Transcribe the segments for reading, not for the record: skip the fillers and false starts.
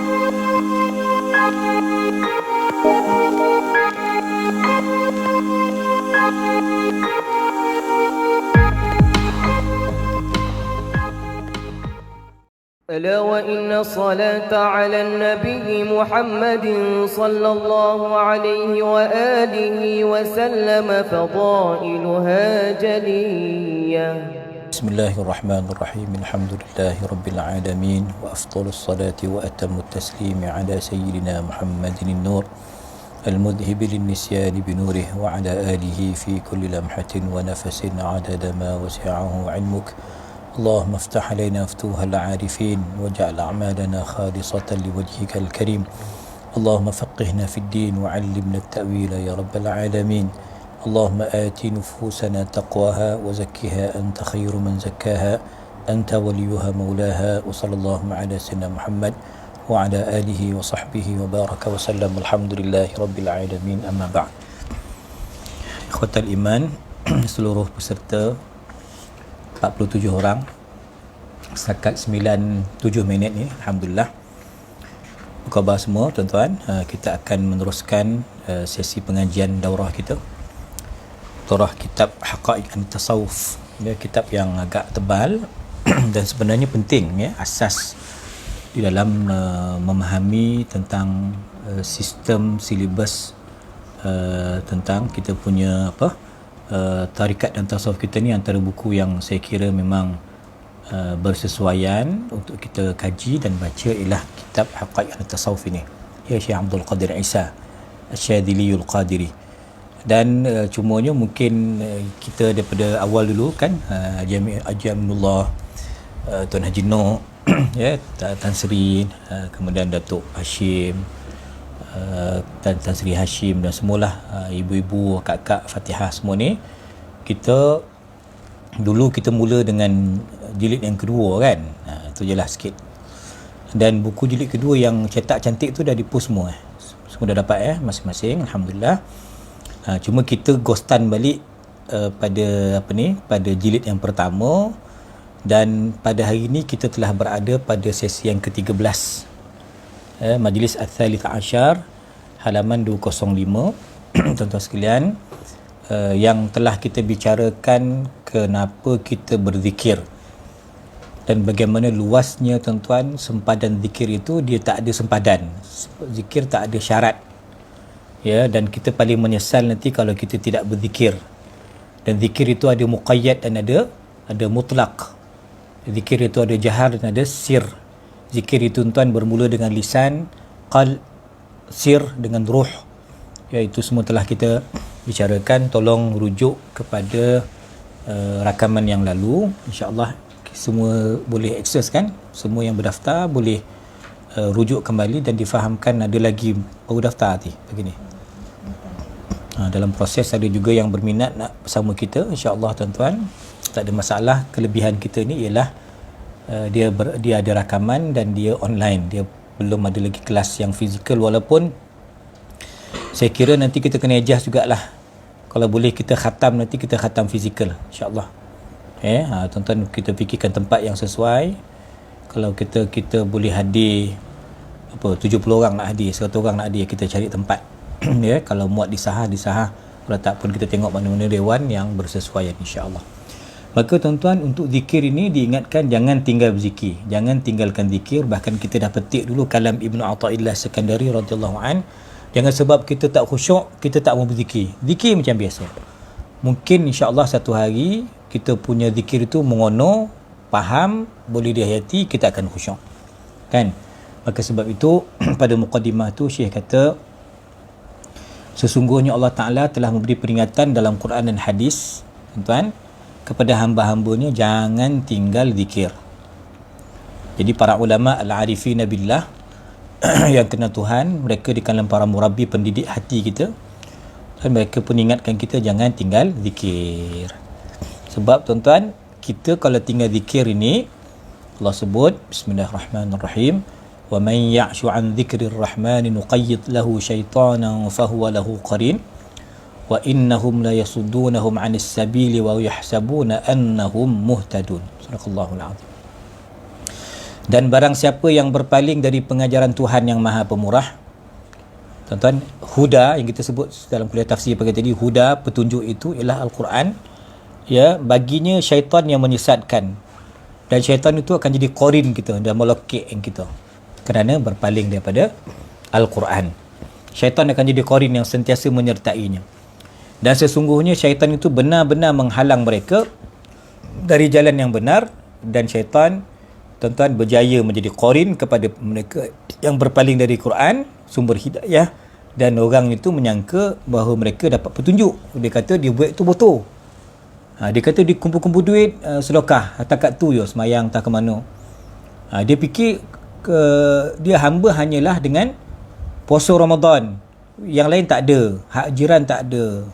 ألا وإن الصلاة على النبي محمد صلى الله عليه وآله وسلم فضائلها جلية. بسم الله الرحمن الرحيم. الحمد لله رب العالمين، وأفضل الصلاة وأتم التسليم على سيدنا محمد النور المذهب للنسيان بنوره، وعلى آله في كل لمحة ونفس عدد ما وسعه علمك. اللهم افتح علينا فتوح العارفين، واجعل أعمالنا خالصة لوجهك الكريم. اللهم فقهنا في الدين وعلمنا التأويل يا رب العالمين. اللهم آت نفوسنا تقواها وزكها أنت خير من زكاها، أنت وليها مولاها. وصلى الله على سيدنا محمد وعلى آله وصحبه وبارك وسلم. الحمد لله رب العالمين. أما بعد. Ikhwatal iman, seluruh peserta 47 orang setakat 9-7 minit ni, Alhamdulillah. Apa khabar semua tuan-tuan? Kita akan meneruskan sesi pengajian daurah kita, daurah kitab Haqaiq An-Tasawuf. Dia kitab yang agak tebal dan sebenarnya penting, ya, asas di dalam memahami tentang sistem silibus tentang kita punya tarikat dan tasawuf kita ni. Antara buku yang saya kira memang bersesuaian untuk kita kaji dan baca ialah kitab Haqaiq An-Tasawuf ini, ya, Syekh Abdul Qadir Isa Asy-Syadziliul Qadiri. Dan cumanya mungkin kita daripada awal dulu kan, Haji Aminullah, Tuan Haji Noh, ya, Tan Sri, kemudian Datuk Hashim, Tan Sri Hashim dan semualah, ibu-ibu, kakak Fatihah semua ni. Kita mula dengan jilid yang kedua kan, itu je lah sikit. Dan buku jilid kedua yang cetak cantik tu dah dipost semua, semua dah dapat, masing-masing, Alhamdulillah. Cuma kita ghostan balik pada jilid yang pertama. Dan pada hari ini kita telah berada pada sesi yang ke-13, Majlis Ats-Tsalits Asyar, halaman 205. Tuan-tuan sekalian, yang telah kita bicarakan kenapa kita berzikir dan bagaimana luasnya, tuan-tuan, sempadan zikir itu. Dia tak ada sempadan, zikir tak ada syarat, ya. Dan kita paling menyesal nanti kalau kita tidak berzikir. Dan zikir itu ada muqayyad dan ada mutlak. Zikir itu ada jahar dan ada sir. Zikir itu, tuan, bermula dengan lisan, qalb, sir dengan ruh. Ya, itu semua telah kita bicarakan. Tolong rujuk kepada rakaman yang lalu. InsyaAllah semua boleh akses kan. Semua yang berdaftar boleh rujuk kembali dan difahamkan. Ada lagi baru daftar nanti begini. Dalam proses ada juga yang berminat nak bersama kita, insyaAllah tuan-tuan. Tak ada masalah. Kelebihan kita ni ialah dia ada rakaman dan dia online. Dia belum ada lagi kelas yang fizikal, walaupun saya kira nanti kita kena adjust jugalah. Kalau boleh kita khatam, nanti kita khatam fizikal, insyaAllah. Tuan-tuan, kita fikirkan tempat yang sesuai. Kalau kita boleh hadir 70 orang nak hadir, 100 orang nak hadir, kita cari tempat. Ya, kalau muat di Sahar. Kalau tak pun kita tengok mana-mana dewan yang bersesuaian, insyaAllah. Maka tuan-tuan, untuk zikir ini diingatkan jangan tinggal berzikir, jangan tinggalkan zikir. Bahkan kita dah petik dulu kalam Ibnu Athaillah Sekandari radhiyallahu an. Jangan sebab kita tak khusyuk, kita tak mau berzikir. Zikir macam biasa. Mungkin insya-Allah satu hari kita punya zikir itu mengono, faham, boleh dihayati, kita akan khusyuk. Kan? Maka sebab itu pada muqaddimah tu Syekh kata, sesungguhnya Allah Ta'ala telah memberi peringatan dalam Quran dan hadis, tuan-tuan, kepada hamba-hambanya jangan tinggal zikir. Jadi para ulama al-arifina billah yang kenal Tuhan, mereka di kalangan para murabbi, pendidik hati kita, dan mereka pun ingatkan kita jangan tinggal zikir. Sebab tuan-tuan, kita kalau tinggal zikir ini, Allah sebut bismillahirrahmanirrahim, wa man ya'shu 'an dzikrir rahmani nuqayyid lahu syaitanan fahuwa lahu qarin wa innahum la yasuddunahum 'anis sabili wa yahsabuna annahum muhtadun. Sadaqallahul azim. Dan barang siapa yang berpaling dari pengajaran Tuhan yang Maha Pemurah, tuan-tuan, huda yang kita sebut dalam kuliah tafsir pagi tadi, huda, petunjuk itu ialah Al-Quran. Ya, baginya syaitan yang menyesatkan. Dan syaitan itu akan jadi korin kita dan melokek kita kerana berpaling daripada Al-Quran. Syaitan akan jadi korin yang sentiasa menyertainya. Dan sesungguhnya syaitan itu benar-benar menghalang mereka dari jalan yang benar, dan syaitan, tuan-tuan, berjaya menjadi korin kepada mereka yang berpaling dari Quran, sumber hidayah, dan orang itu menyangka bahawa mereka dapat petunjuk. Dia kata dia buat itu betul. Dia kata dia kumpul-kumpul duit, sedekah, takat tu je semayang tak ke mana. Dia fikir dia hamba hanyalah dengan puasa Ramadan, yang lain tak ada, hak jiran tak ada.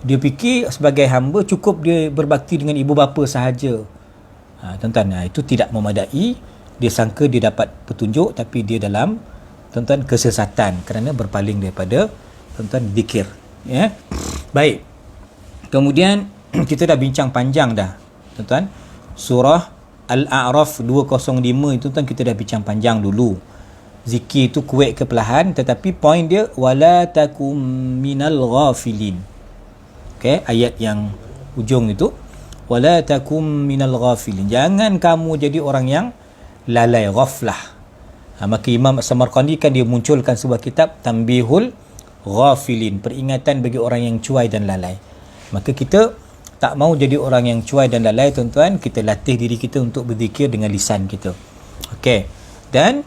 Dia fikir sebagai hamba cukup dia berbakti dengan ibu bapa sahaja. Tuan-tuan, itu tidak memadai. Dia sangka dia dapat petunjuk, tapi dia dalam, tuan-tuan, kesesatan kerana berpaling daripada, tuan-tuan, zikir. Ya. Baik. Kemudian kita dah bincang panjang dah, tuan-tuan. Surah Al-A'raf 205 itu, tuan, kita dah bincang panjang dulu. Zikir itu kuat ke perlahan, tetapi poin dia wala takum minal ghafilin. Okey, ayat yang ujung itu, wala takum minal ghafilin, jangan kamu jadi orang yang lalai, ghaflah. Maka Imam Samarqandi kan dia munculkan sebuah kitab Tanbihul Ghafilin, peringatan bagi orang yang cuai dan lalai. Maka kita tak mau jadi orang yang cuai dan lalai, tuan-tuan. Kita latih diri kita untuk berzikir dengan lisan kita. Okey. Dan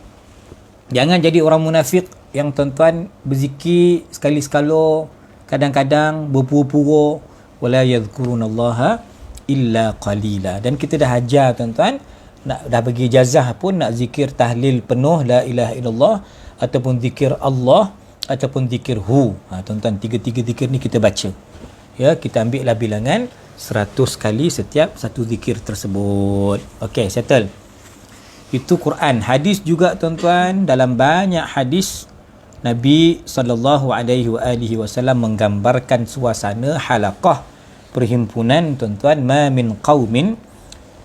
jangan jadi orang munafik yang, tuan-tuan, berzikir sekali-sekala, kadang-kadang berpura-pura, wala yadhkurunallaha illa qalila. Dan kita dah ajar, tuan-tuan, dah bagi ijazah pun nak zikir tahlil penuh la ilaha illallah, ataupun zikir Allah, ataupun zikir hu. Tuan-tuan, tiga-tiga zikir ni kita baca. Ya, kita ambil lah bilangan 100 kali setiap satu zikir tersebut. Okey, settle. Itu Quran. Hadis juga, tuan-tuan, dalam banyak hadis Nabi SAW menggambarkan suasana halaqah perhimpunan, tuan-tuan. Ma min qaumin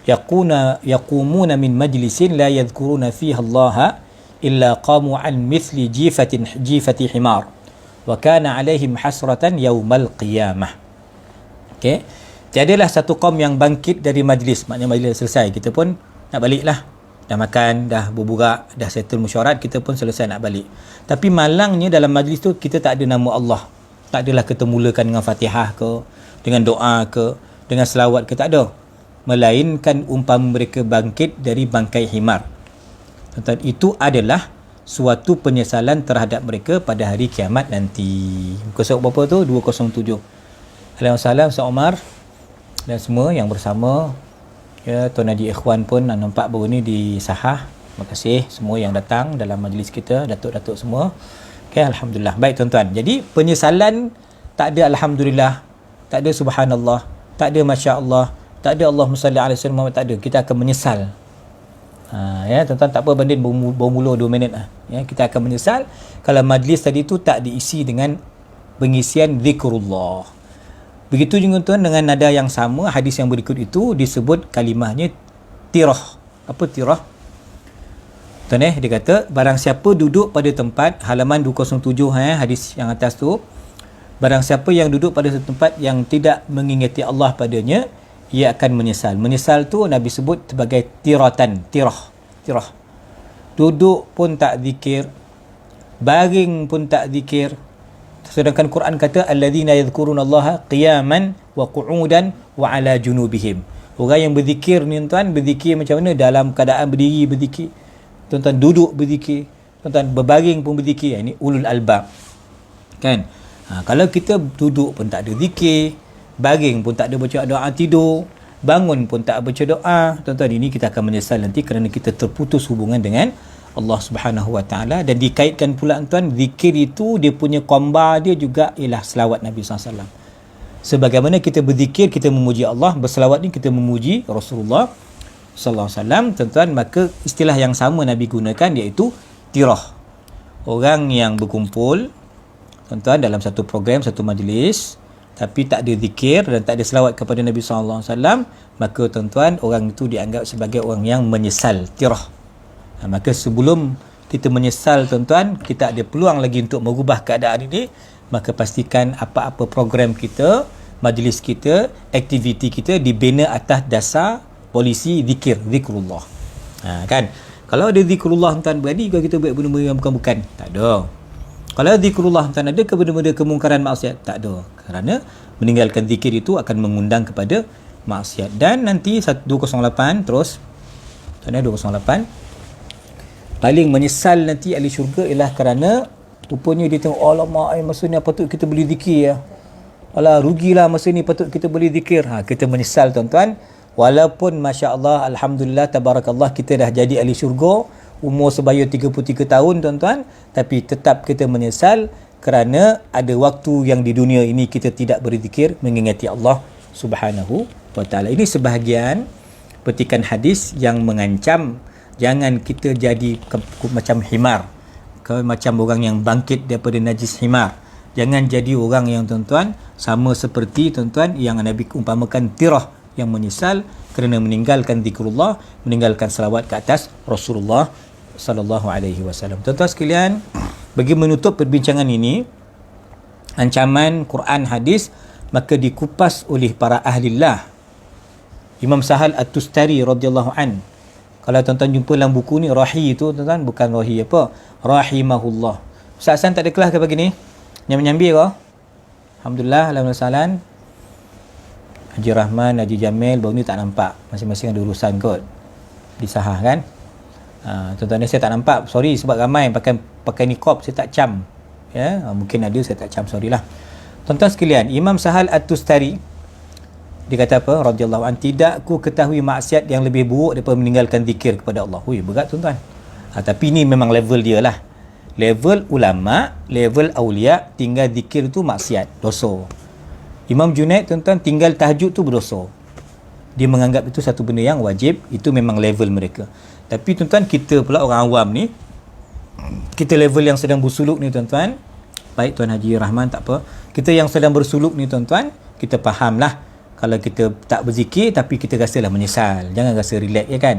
yaqumuna min majlisin la yadhkuruna fiha Allah illa qamu an mithli jifati himar wa kana alaihim hasratan yaumal qiyamah. Okey, tiadalah satu kaum yang bangkit dari majlis, maknanya majlis selesai, kita pun nak baliklah, dah makan, dah berburak, dah settle mesyuarat, kita pun selesai nak balik. Tapi malangnya dalam majlis tu kita tak ada nama Allah. Tak adalah kita mulakan dengan Fatihah ke, dengan doa ke, dengan selawat ke, tak ada. Melainkan umpama mereka bangkit dari bangkai himar. Tuan-tuan, itu adalah suatu penyesalan terhadap mereka pada hari kiamat nanti. Muka surat berapa tu? 207. Alhamdulillah, Ustaz Omar dan semua yang bersama. Ya, Tuan Haji Ikhwan pun nampak baru ni di Sahah. Terima kasih semua yang datang dalam majlis kita, datuk-datuk semua. Okay, Alhamdulillah. Baik, tuan-tuan. Jadi penyesalan tak ada Alhamdulillah, tak ada Subhanallah, tak ada Masya Allah, tak ada Allahumma salli ala sayyidina Muhammad, tak ada. Kita akan menyesal. Ya, tuan-tuan, tak apa banding baru mula 2 minit lah. Ya, kita akan menyesal kalau majlis tadi tu tak diisi dengan pengisian zikrullah. Begitu juga, tuan, dengan nada yang sama, hadis yang berikut itu disebut kalimahnya tirah. Apa tirah? Tuan, dia kata, barang siapa duduk pada tempat, halaman 207, hadis yang atas tu, barang siapa yang duduk pada tempat yang tidak mengingati Allah padanya, ia akan menyesal. Menyesal tu Nabi sebut sebagai tiratan, tirah. Duduk pun tak zikir, baring pun tak zikir. Sedangkan Quran kata alladzina yadhkurunallaha qiyaman wa qu'udan wa ala junubihim. Orang yang berzikir ni, tuan, berzikir macam mana? Dalam keadaan berdiri berzikir, tuan-tuan, duduk berzikir, tuan-tuan, berbaring pun berzikir. Ini ulul albab, kan? Kalau kita duduk pun tak ada zikir, baring pun tak ada baca doa tidur, bangun pun tak baca doa, tuan-tuan, ini kita akan menyesal nanti kerana kita terputus hubungan dengan Allah Subhanahu Wa Taala. Dan dikaitkan pula, tuan, zikir itu dia punya kombar dia juga ialah selawat Nabi SAW. Sebagaimana kita berzikir kita memuji Allah, berselawat ni kita memuji Rasulullah sallallahu alaihi wasallam, tuan-tuan. Maka istilah yang sama Nabi gunakan iaitu tirah. Orang yang berkumpul, tuan-tuan, dalam satu program, satu majlis, tapi tak ada zikir dan tak ada selawat kepada Nabi sallallahu alaihi wasallam, maka, tuan-tuan, orang itu dianggap sebagai orang yang menyesal, tirah. Maka sebelum kita menyesal tuan-tuan, kita ada peluang lagi untuk mengubah keadaan ini, maka pastikan apa-apa program kita, majlis kita, aktiviti kita dibina atas dasar polisi zikrullah. Kan? Kalau ada zikrullah tuan berani kalau kita buat benda-benda yang bukan-bukan, tak ada. Kalau zikrullah tuan ada ke benda-benda kemungkaran maksiat, tak ada. Kerana meninggalkan zikir itu akan mengundang kepada maksiat. Dan nanti 208 terus, tuan 208 paling menyesal nanti ahli syurga ialah kerana rupanya dia tengok, alamak, masa ni patut kita beli zikir ya. Alah, rugilah masa ni patut kita beli zikir. Kita menyesal tuan-tuan. Walaupun masya-Allah, alhamdulillah, tabarakallah, kita dah jadi ahli syurga, umur sebaya 33 tahun tuan-tuan, tapi tetap kita menyesal kerana ada waktu yang di dunia ini kita tidak berzikir mengingati Allah Subhanahu wa taala. Ini sebahagian petikan hadis yang mengancam jangan kita jadi macam himar, macam orang yang bangkit daripada najis himar. Jangan jadi orang yang tuan-tuan sama seperti tuan-tuan yang Nabi umpamakan tirah yang menyesal kerana meninggalkan zikrullah, meninggalkan selawat ke atas Rasulullah sallallahu alaihi wasallam. Tuan-tuan sekalian, bagi menutup perbincangan ini, ancaman Quran hadis maka dikupas oleh para ahlillah. Imam Sahal At-Tustari radhiyallahu an. Kalau tuan-tuan jumpa dalam buku ni, Rahi itu tuan-tuan bukan Rahi apa? Rahimahullah. Ustaz Hasan tak ada kelas ke pagi ni? Nyambi ke? Alhamdulillah, alhamdulillah. Haji Rahman, Haji Jamil baru ni tak nampak. Masing-masing ada urusan kot. Di Sahah kan? Tuan-tuan ni saya tak nampak. Sorry sebab ramai pakai niqab, saya tak cam. Ya, mungkin ada saya tak cam, sorry lah. Tuan-tuan sekalian, Imam Sahal At-Tustari dia kata apa? Radhiyallahu an, tidak ku ketahui maksiat yang lebih buruk daripada meninggalkan zikir kepada Allah. Ui, berat tuan-tuan. Tapi ini memang level dia lah. Level ulama, level awliya, tinggal zikir tu maksiat, dosa. Imam Junaid tuan-tuan tinggal tahajud tu berdosa. Dia menganggap itu satu benda yang wajib, itu memang level mereka. Tapi tuan-tuan, kita pula orang awam ni, kita level yang sedang bersuluk ni tuan-tuan, baik Tuan Haji Rahman tak apa, kita yang sedang bersuluk ni tuan-tuan, kita fahamlah kalau kita tak berzikir tapi kita rasalah menyesal. Jangan rasa relax ya kan.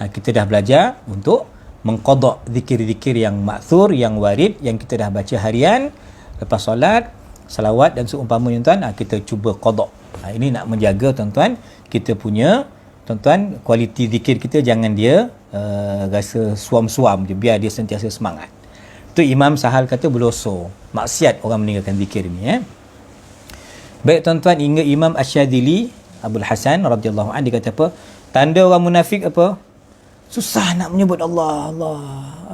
Kita dah belajar untuk mengqada zikir-zikir yang ma'thur, yang warid, yang kita dah baca harian lepas solat, salawat dan seumpamanya tuan, kita cuba qada. Ini nak menjaga tuan-tuan kita punya tuan-tuan kualiti zikir kita, jangan dia rasa suam-suam je, biar dia sentiasa semangat. Tu Imam Sahal kata berdosa, maksiat orang meninggalkan zikir ni. Baik tuan-tuan, hingga Imam Asy-Syadzili Abul Hasan radhiyallahu anhu dia kata apa? Tanda orang munafik apa? Susah nak menyebut Allah.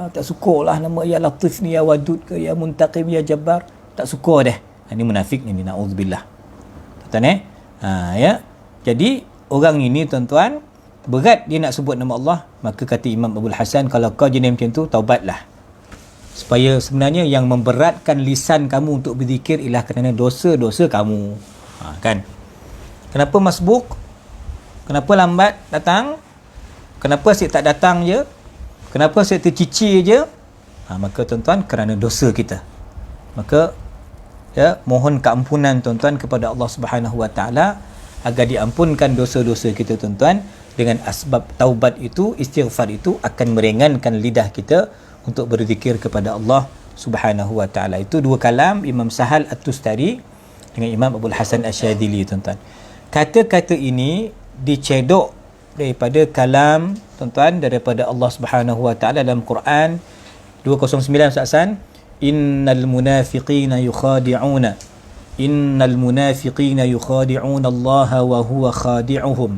Tak suka lah nama ya Latif ni, ya Wadud ke, ya Muntaqim, ya Jabbar. Tak suka dah. Ini munafik ni, na'udzubillah. Tuan-tuan ya. Jadi orang ini tuan-tuan berat dia nak sebut nama Allah, maka kata Imam Abul Hasan, kalau kau jenis macam tu, taubatlah. Supaya sebenarnya yang memberatkan lisan kamu untuk berzikir ialah kerana dosa-dosa kamu. Kan? Kenapa masbuk? Kenapa lambat datang? Kenapa asyik tak datang je? Kenapa asyik tercicir je? Maka tuan-tuan, kerana dosa kita. Maka ya, mohon keampunan tuan-tuan kepada Allah Subhanahu Wa Taala agar diampunkan dosa-dosa kita tuan-tuan. Dengan asbab taubat itu, istighfar itu akan meringankan lidah kita untuk berzikir kepada Allah Subhanahu Wa Taala. Itu dua kalam Imam Sahal At-Tustari dengan Imam Abul Hasan Asy-Syadzili tuan-tuan. Kata-kata ini dicedok daripada kalam tuan-tuan daripada Allah Subhanahu Wa Taala dalam Quran 209 Ustaz Hasan, innal munafiqina yukhadi'una Allah wa huwa khadi'uhum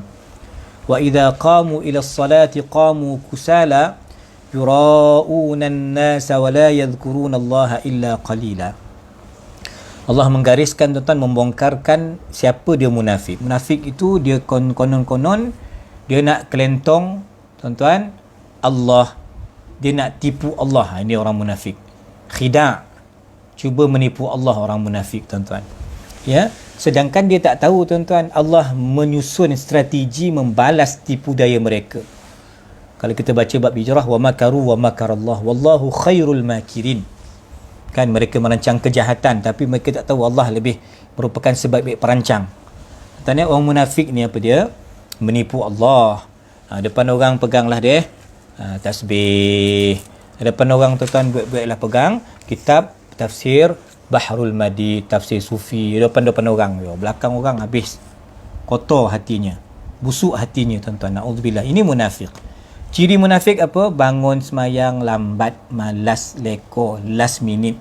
wa idza qamu ila as-salati qamu kusala yura'una an-nasa wa la yadhkuruna Allah illa qalila. Allah menggariskan tuan-tuan, membongkarkan siapa dia munafik. Munafik itu dia konon-konon dia nak kelentong tuan-tuan Allah, dia nak tipu Allah. Ini orang munafik. Khida', cuba menipu Allah orang munafik tuan-tuan. Ya, sedangkan dia tak tahu tuan-tuan, Allah menyusun strategi membalas tipu daya mereka. Kalau kita baca bab hijrah, wa makaru wa makarallah wallahu khairul makirin. Kan mereka merancang kejahatan tapi mereka tak tahu Allah lebih merupakan sebaik-baik perancang. Tanya orang munafik ni apa dia? Menipu Allah. Depan orang peganglah dia tasbih. Depan orang tuan-tuan baik-baiklah pegang kitab tafsir Bahrul Madi, tafsir Sufi, depan orang. Belakang orang habis kotor hatinya, busuk hatinya tuan-tuan. Na'udzubillah. Ini munafik. Ciri munafik apa? Bangun semayang lambat, malas, leko, last minute,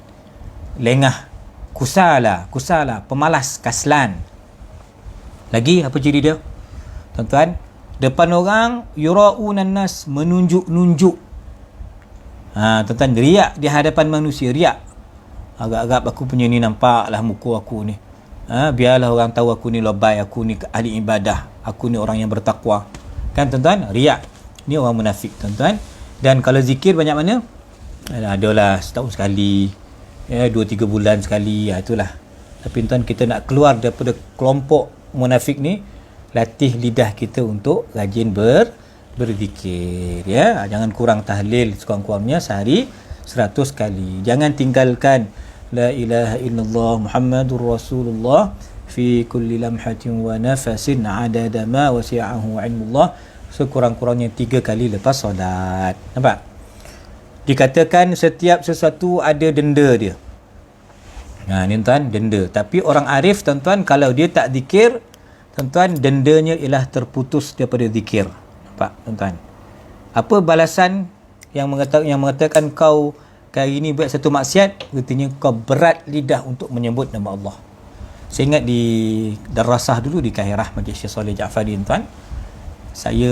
lengah, kusala, pemalas, kaslan. Lagi apa ciri dia? Tuan-tuan, depan orang yura'unan nas, menunjuk-nunjuk. Tuan-tuan, riak di hadapan manusia, riak. Agak-agak aku punya ni, nampaklah muka aku ni. Biarlah orang tahu aku ni labai, aku ni ahli ibadah, aku ni orang yang bertakwa. Kan tuan-tuan? Riak. Ni orang munafik tuan-tuan. Dan kalau zikir banyak mana? Adalah setahun sekali, 2-3 bulan sekali, itulah. Tapi tuan, kita nak keluar daripada kelompok munafik ni, latih lidah kita untuk rajin berzikir, ya. Jangan kurang tahlil, sekurang-kurangnya sehari 100 kali. Jangan tinggalkan la ilaha illallah Muhammadur Rasulullah fi kulli lamhatin wa nafasin adada ma wasi'ahu ilmullah, sekurang-kurangnya 3 kali lepas solat. Nampak? Dikatakan setiap sesuatu ada denda dia. Ni tuan, denda. Tapi orang arif tuan-tuan, kalau dia tak zikir, tuan-tuan, dendanya ialah terputus daripada zikir. Nampak tuan-tuan? Apa balasan yang mengatakan kau kali ini buat satu maksiat? Artinya kau berat lidah untuk menyebut nama Allah. Saya ingat di darasah dulu di Kahirah Majlis Syekh Saleh Ja'fari tuan, saya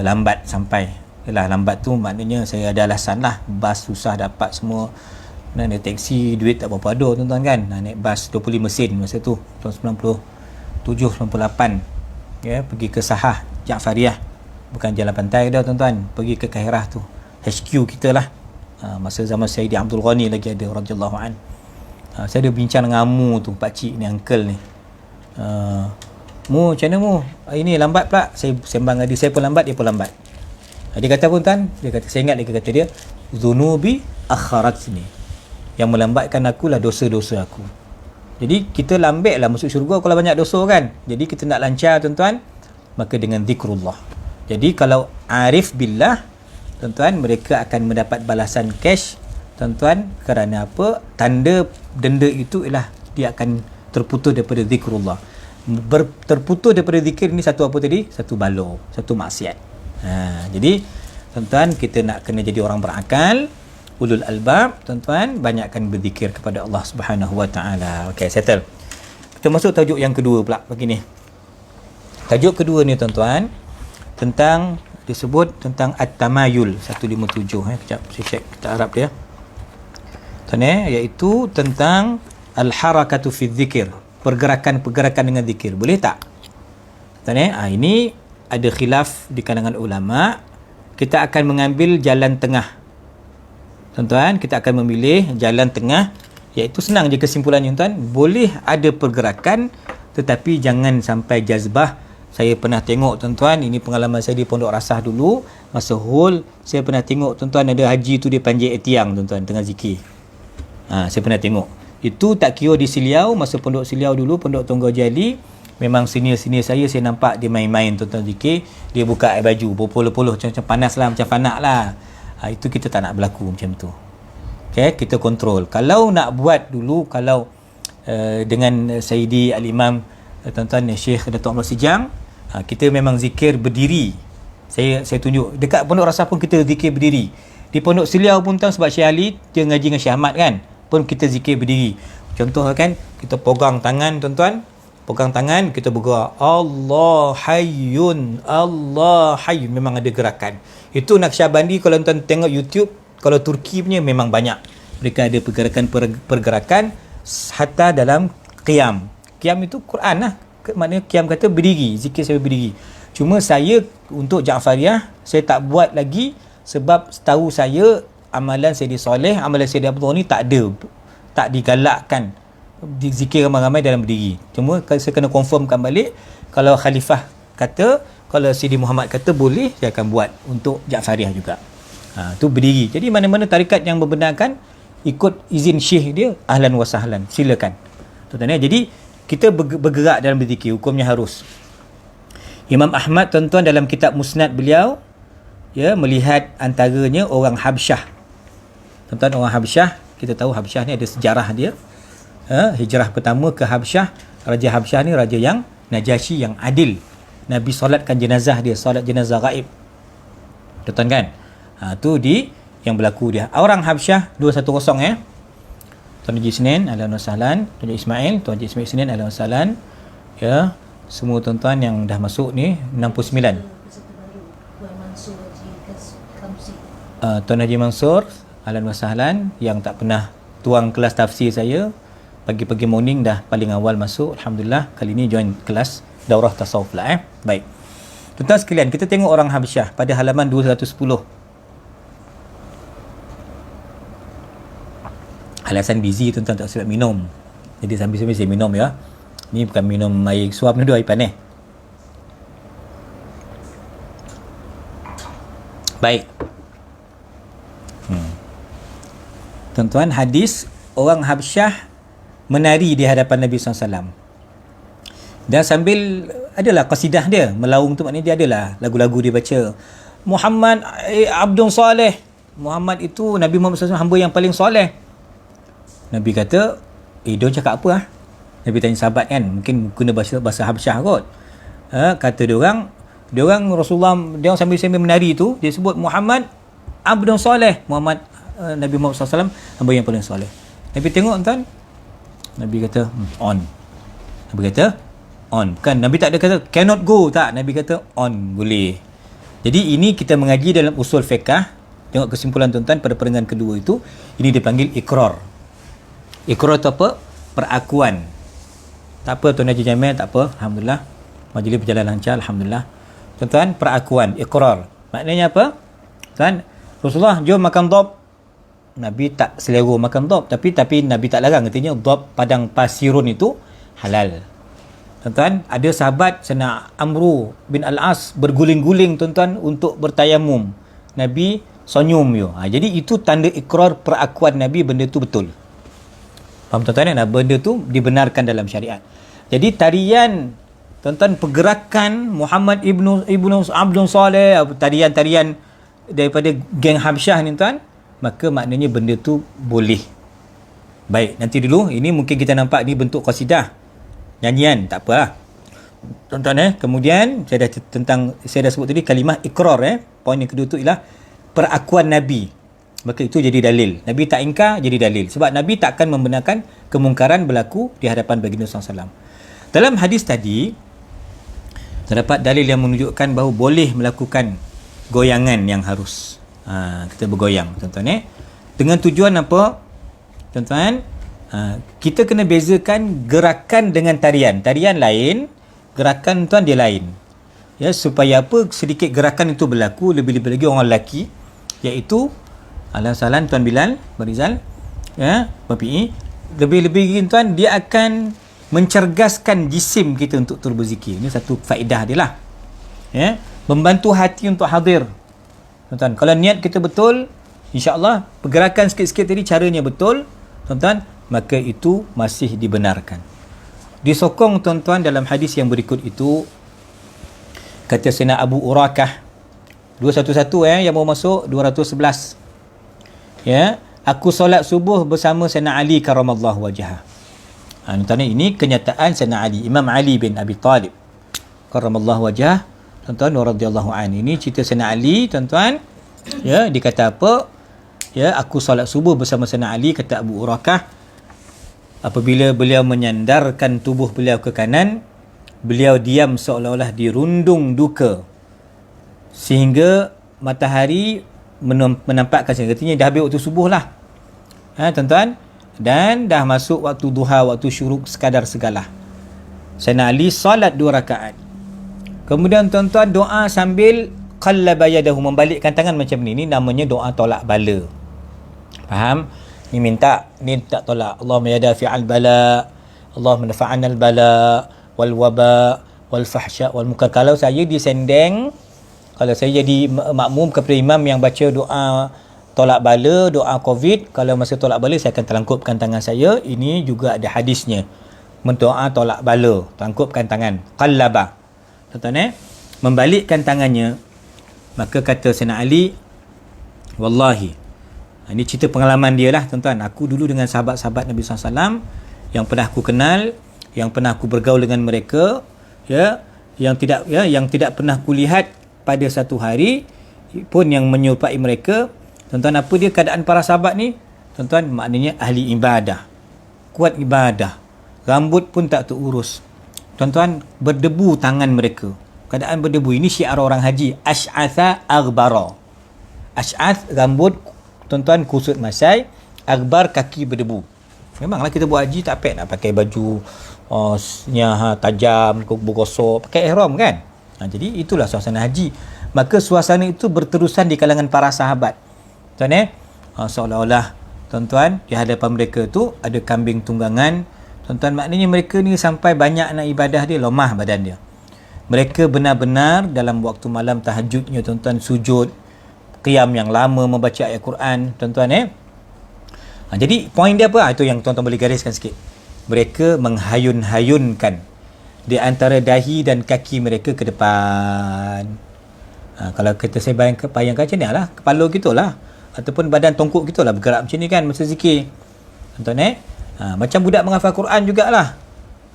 lambat sampai. Yalah, lambat tu maknanya saya ada alasan lah. Bas susah dapat semua. Nak naik teksi, duit tak berapa ada tuan-tuan kan. Naik bas 25 sen masa tu, tahun 97-98, ya, pergi ke Sahah Ja'fariyah, bukan Jalan Pantai dah tuan-tuan, pergi ke Kahirah tu, HQ kita lah. Masa zaman Sayyidi Abdul Ghani lagi ada, radhiyallahu an. Saya ada bincang dengan Mu tu, pakcik ni, uncle ni. Mu, macam mana Mu? Ini lambat pula. Saya sembang dengan dia, saya pun lambat, dia pun lambat. Dia kata pun tuan, dia kata, saya ingat dia kata dia, zunubi akharatni, yang melambatkan aku lah dosa-dosa aku. Jadi kita lambat lah masuk syurga kalau banyak dosa kan. Jadi kita nak lancar tuan-tuan, maka dengan zikrullah. Jadi kalau arif billah tuan-tuan, mereka akan mendapat balasan cash tuan-tuan. Kerana apa? Tanda denda itu ialah dia akan terputus daripada zikrullah. Terputus daripada zikir ni satu apa tadi? Satu bala, satu maksiat. Jadi tuan-tuan, kita nak kena jadi orang berakal, ulul albab tuan-tuan, banyakkan berzikir kepada Allah Subhanahu wa taala. Okey, settle. Kita masuk tajuk yang kedua pula begini. Tajuk kedua ni tuan-tuan, tentang disebut tentang at-tamayul 157. Kejap saya cek kita Arab dia. Tuan iaitu tentang al-harakatu fi dzikir, pergerakan-pergerakan dengan zikir. Boleh tak? Tuan ini ada khilaf di kalangan ulama. Kita akan mengambil jalan tengah. Tuan-tuan, kita akan memilih jalan tengah, iaitu senang je kesimpulannya tuan. Boleh ada pergerakan, tetapi jangan sampai jazbah. Saya pernah tengok tuan-tuan, ini pengalaman saya di Pondok Rasah dulu, masa hol, saya pernah tengok tuan-tuan, ada haji tu dia panjat tiang tuan-tuan tengah zikir. Saya pernah tengok. Itu tak kira di Siliau, masa Pondok Siliau dulu, Pondok Tunggal Jali, memang senior-senior saya nampak dia main-main tuan-tuan zikir. Dia buka air baju, berpuluh-puluh, macam panas lah, macam fanak lah. Itu kita tak nak berlaku macam tu. Okay, kita kontrol. Kalau nak buat dulu, kalau dengan Sayyidi Al-Imam tuan-tuan Syekh Datuk Amrul Sijang, kita memang zikir berdiri. Saya tunjuk dekat Pondok Rasah pun kita zikir berdiri. Di Pondok Siliau pun tuan, sebab Syekh Ali dia ngaji dengan Syekh Ahmad kan, pun kita zikir berdiri. Contoh kan, kita pegang tangan tuan-tuan, pegang tangan, kita bergerak Allah Hayyun, Allah Hayyun, memang ada gerakan. Itu Naqsyabandi, kalau tuan tengok YouTube, kalau Turki punya memang banyak. Mereka ada pergerakan hatta dalam qiyam. Qiyam itu Quran lah. Maknanya qiyam kata berdiri, zikir saya berdiri. Cuma saya untuk Ja'fariyah, saya tak buat lagi sebab setahu saya amalan Sayyidi Soleh, amalan Sayyidi Abdul ni tak ada, tak digalakkan zikir ramai-ramai dalam berdiri. Cuma saya kena confirmkan balik, kalau Khalifah kata, kalau Sidi Muhammad kata boleh, saya akan buat untuk Ja'fariyah juga. Tu berdiri. Jadi mana-mana tarikat yang membenarkan ikut izin syekh dia, ahlan wa sahlan, silakan. Tuan-tuan, jadi kita bergerak dalam berzikir, hukumnya harus. Imam Ahmad tuan-tuan dalam kitab Musnad beliau, ya, melihat antaranya orang Habsyah. Tuan-tuan, orang Habsyah, kita tahu Habsyah ni ada sejarah dia. Hijrah pertama ke Habsyah, Raja Habsyah ni raja yang Najasyi, yang adil. Nabi solatkan jenazah dia, solat jenazah gaib. Tuan-tuan kan? Tu yang berlaku dia. Orang Habsyah 210 Tuan Haji Isnin, ahlan wa sahlan. Tuan Haji Ismail, Tuan Haji Isnin, ahlan wa sahlan. Ya, semua tuan-tuan yang dah masuk ni 69. Tuan Haji Mansur, ahlan wa sahlan, yang tak pernah tuang kelas tafsir saya. Pagi-pagi morning dah paling awal masuk. Alhamdulillah, kali ni join kelas daurah tasawuf lah. Baik. Tuan-tuan sekalian, kita tengok orang Habsyah pada halaman 210. Alasan busy tuan-tuan tak sempat minum. Jadi sambil-sambil saya minum ya. Ni bukan minum air suam ni, air panas. Baik. Tuan-tuan, hadis orang Habsyah menari di hadapan Nabi SAW. Dan sambil adalah qasidah dia, melaung tu maknanya dia adalah lagu-lagu dia baca. Muhammad Abdun Saleh. Muhammad itu Nabi Muhammad SAW hamba yang paling soleh. Nabi kata, diorang cakap apa Nabi tanya sahabat kan, mungkin guna bahasa Habsyah kot. Kata diorang Rasulullah, diorang sambil-sambil menari tu, dia sebut Muhammad Abdun Saleh. Muhammad Nabi Muhammad SAW hamba yang paling soleh. Nabi tengok tuan, Nabi kata on. Nabi kata on. Bukan Nabi tak ada kata cannot go, tak. Nabi kata on, boleh. Jadi ini kita mengaji dalam usul fiqh. Tengok kesimpulan tuan-tuan pada perenggan kedua itu, ini dipanggil ikrar. Ikrar itu apa? Perakuan. Tak apa Tuan Haji Jamil, tak apa, alhamdulillah. Majlis berjalan lancar, alhamdulillah. Tuan-tuan, perakuan, ikrar. Maknanya apa? Tuan, Rasulullah jom makan dhab. Nabi tak selera makan dhab, tapi Nabi tak larang. Artinya dhab padang pasirun itu halal. Tuan-tuan, ada sahabat Sayyidina Amru bin Al-As berguling-guling tuan-tuan untuk bertayamum. Nabi senyum yo. Jadi itu tanda ikrar perakuan Nabi, benda tu betul. Faham tuan-tuan kan? Benda tu dibenarkan dalam syariat. Jadi tarian tuan-tuan, pergerakan Muhammad ibnu Abdul Saleh, tarian-tarian daripada geng Habsyah ni tuan, maka maknanya benda tu boleh. Baik, nanti dulu ini mungkin kita nampak ni bentuk qasidah, nyanyian, tak apalah. Tuan-tuan kemudian saya dah sebut tadi kalimah ikrar Poin yang kedua tu ialah perakuan Nabi. Maka itu jadi dalil. Nabi tak ingkar, jadi dalil. Sebab Nabi tak akan membenarkan kemungkaran berlaku di hadapan baginda SAW. Dalam hadis tadi, terdapat dalil yang menunjukkan bahawa boleh melakukan goyangan yang harus. Kita bergoyang, tuan-tuan dengan tujuan apa? Tuan-tuan, kita kena bezakan gerakan dengan tarian. Tarian lain, gerakan tuan dia lain. Ya, supaya apa? Sedikit gerakan itu berlaku, lebih-lebih lagi orang lelaki, iaitu Ahlan salan Tuan Bilal, Barizal, ya, Bapi. Lebih-lebih tuan, dia akan mencergaskan jisim kita untuk terus berzikir. Ini satu faedah dia lah. Ya, membantu hati untuk hadir. Tuan-tuan, kalau niat kita betul, insya-Allah pergerakan sikit-sikit tadi caranya betul, tuan-tuan, maka itu masih dibenarkan. Disokong tuan-tuan dalam hadis yang berikut itu, kata Sayyidina Abu Urakah 211 yang mau masuk 211. Ya, aku solat subuh bersama Sayyidina Ali karamallahu wajhah. Tuan-tuan, ini kenyataan Sayyidina Ali, Imam Ali bin Abi Talib karamallahu wajhah, tuan-tuan, radhiyallahu anhu. Ini cerita Sayyidina Ali, tuan-tuan. Ya, dia kata apa? Ya, aku solat subuh bersama Sayyidina Ali, kata Abu Urakah. Apabila beliau menyandarkan tubuh beliau ke kanan, beliau diam seolah-olah dirundung duka sehingga matahari menampakkan, artinya dah habis waktu subuh lah, tuan-tuan, dan dah masuk waktu duha, waktu syuruk sekadar segala. Sayyidina Ali salat 2 rakaat. Kemudian tuan-tuan doa sambil qallaba yadahu, membalikkan tangan macam ni. Ini namanya doa tolak bala. Faham? Ni minta tolak. Allahumma ya dafi'al bala, Allahumma dafa'an al bala wal waba wal fahsya wal munkar. Kalau saya disendeng, kalau saya jadi makmum kepada imam yang baca doa tolak bala, doa COVID, kalau masa tolak bala saya akan telangkupkan tangan saya. Ini juga ada hadisnya. Mendoa tolak bala, telangkupkan tangan. Qallaba. Tuan-tuan membalikkan tangannya. Maka kata Sayyidina Ali, wallahi, ini cerita pengalaman dia lah tuan-tuan, aku dulu dengan sahabat-sahabat Nabi SAW yang pernah aku kenal, yang pernah aku bergaul dengan mereka, ya, yang tidak pernah aku lihat pada satu hari pun yang menyerupai mereka. Tuan-tuan, apa dia keadaan para sahabat ni? Tuan-tuan, maknanya ahli ibadah, kuat ibadah, rambut pun tak terurus. Tuan-tuan, berdebu tangan mereka, keadaan berdebu. Ini syiar orang haji, asy'atha aghbara. Asy'ath, rambut, tuan-tuan, kusut masai, aghbar, kaki berdebu. Memanglah kita buat haji tak payah nak pakai baju tajam, bergosok, pakai ihram kan. Jadi itulah suasana haji. Maka suasana itu berterusan di kalangan para sahabat. Tuan seolah-olah tuan-tuan di hadapan mereka tu ada kambing tunggangan. Tuan-tuan, maknanya mereka ni sampai banyak nak ibadah dia, lemah badan dia. Mereka benar-benar dalam waktu malam tahajudnya tuan-tuan sujud, qiyam yang lama membaca ayat Quran, tuan-tuan. Jadi poin dia apa? Itu yang tuan-tuan boleh gariskan sikit. Mereka menghayun-hayunkan di antara dahi dan kaki mereka ke depan. Kalau kita saya bayangkan macam ni lah, kepala kita lah ataupun badan tongkok kita lah bergerak macam ni kan masa zikir. Tuan-tuan macam budak menghafal Quran jugalah.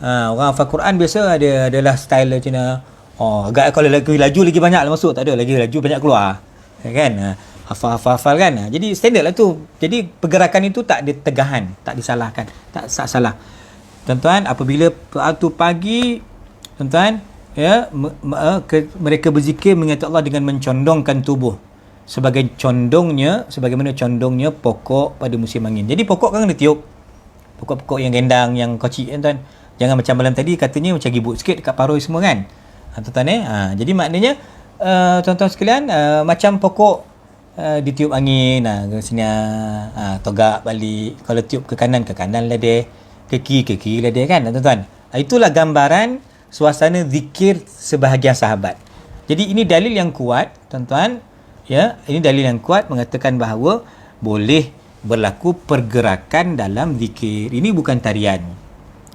Orang hafal Quran biasa adalah style macam ni. Agak kalau laju lagi banyak lah masuk, tak ada lagi laju banyak keluar. Kan? Hafal kan. Jadi standard lah tu. Jadi pergerakan itu tak ditegahan, tak disalahkan, tak salah. Tuan-tuan, apabila waktu pagi, tuan-tuan, ya, mereka berzikir mengingat Allah dengan mencondongkan tubuh sebagaimana condongnya pokok pada musim angin. Jadi pokok kan kena tiup, pokok-pokok yang gendang, yang kecil, tuan. Jangan macam malam tadi katanya macam gibut sikit dekat paroi semua kan. Tuan-tuan jadi maknanya tuan-tuan sekalian, macam pokok ditiup angin, ke sini togak balik. Kalau tiup ke kanan ledeh, ke kiri ledeh kan, tuan-tuan. Itulah gambaran suasana zikir sebahagian sahabat. Jadi ini dalil yang kuat, tuan-tuan. Ya, ini dalil yang kuat mengatakan bahawa boleh berlaku pergerakan dalam zikir. Ini bukan tarian.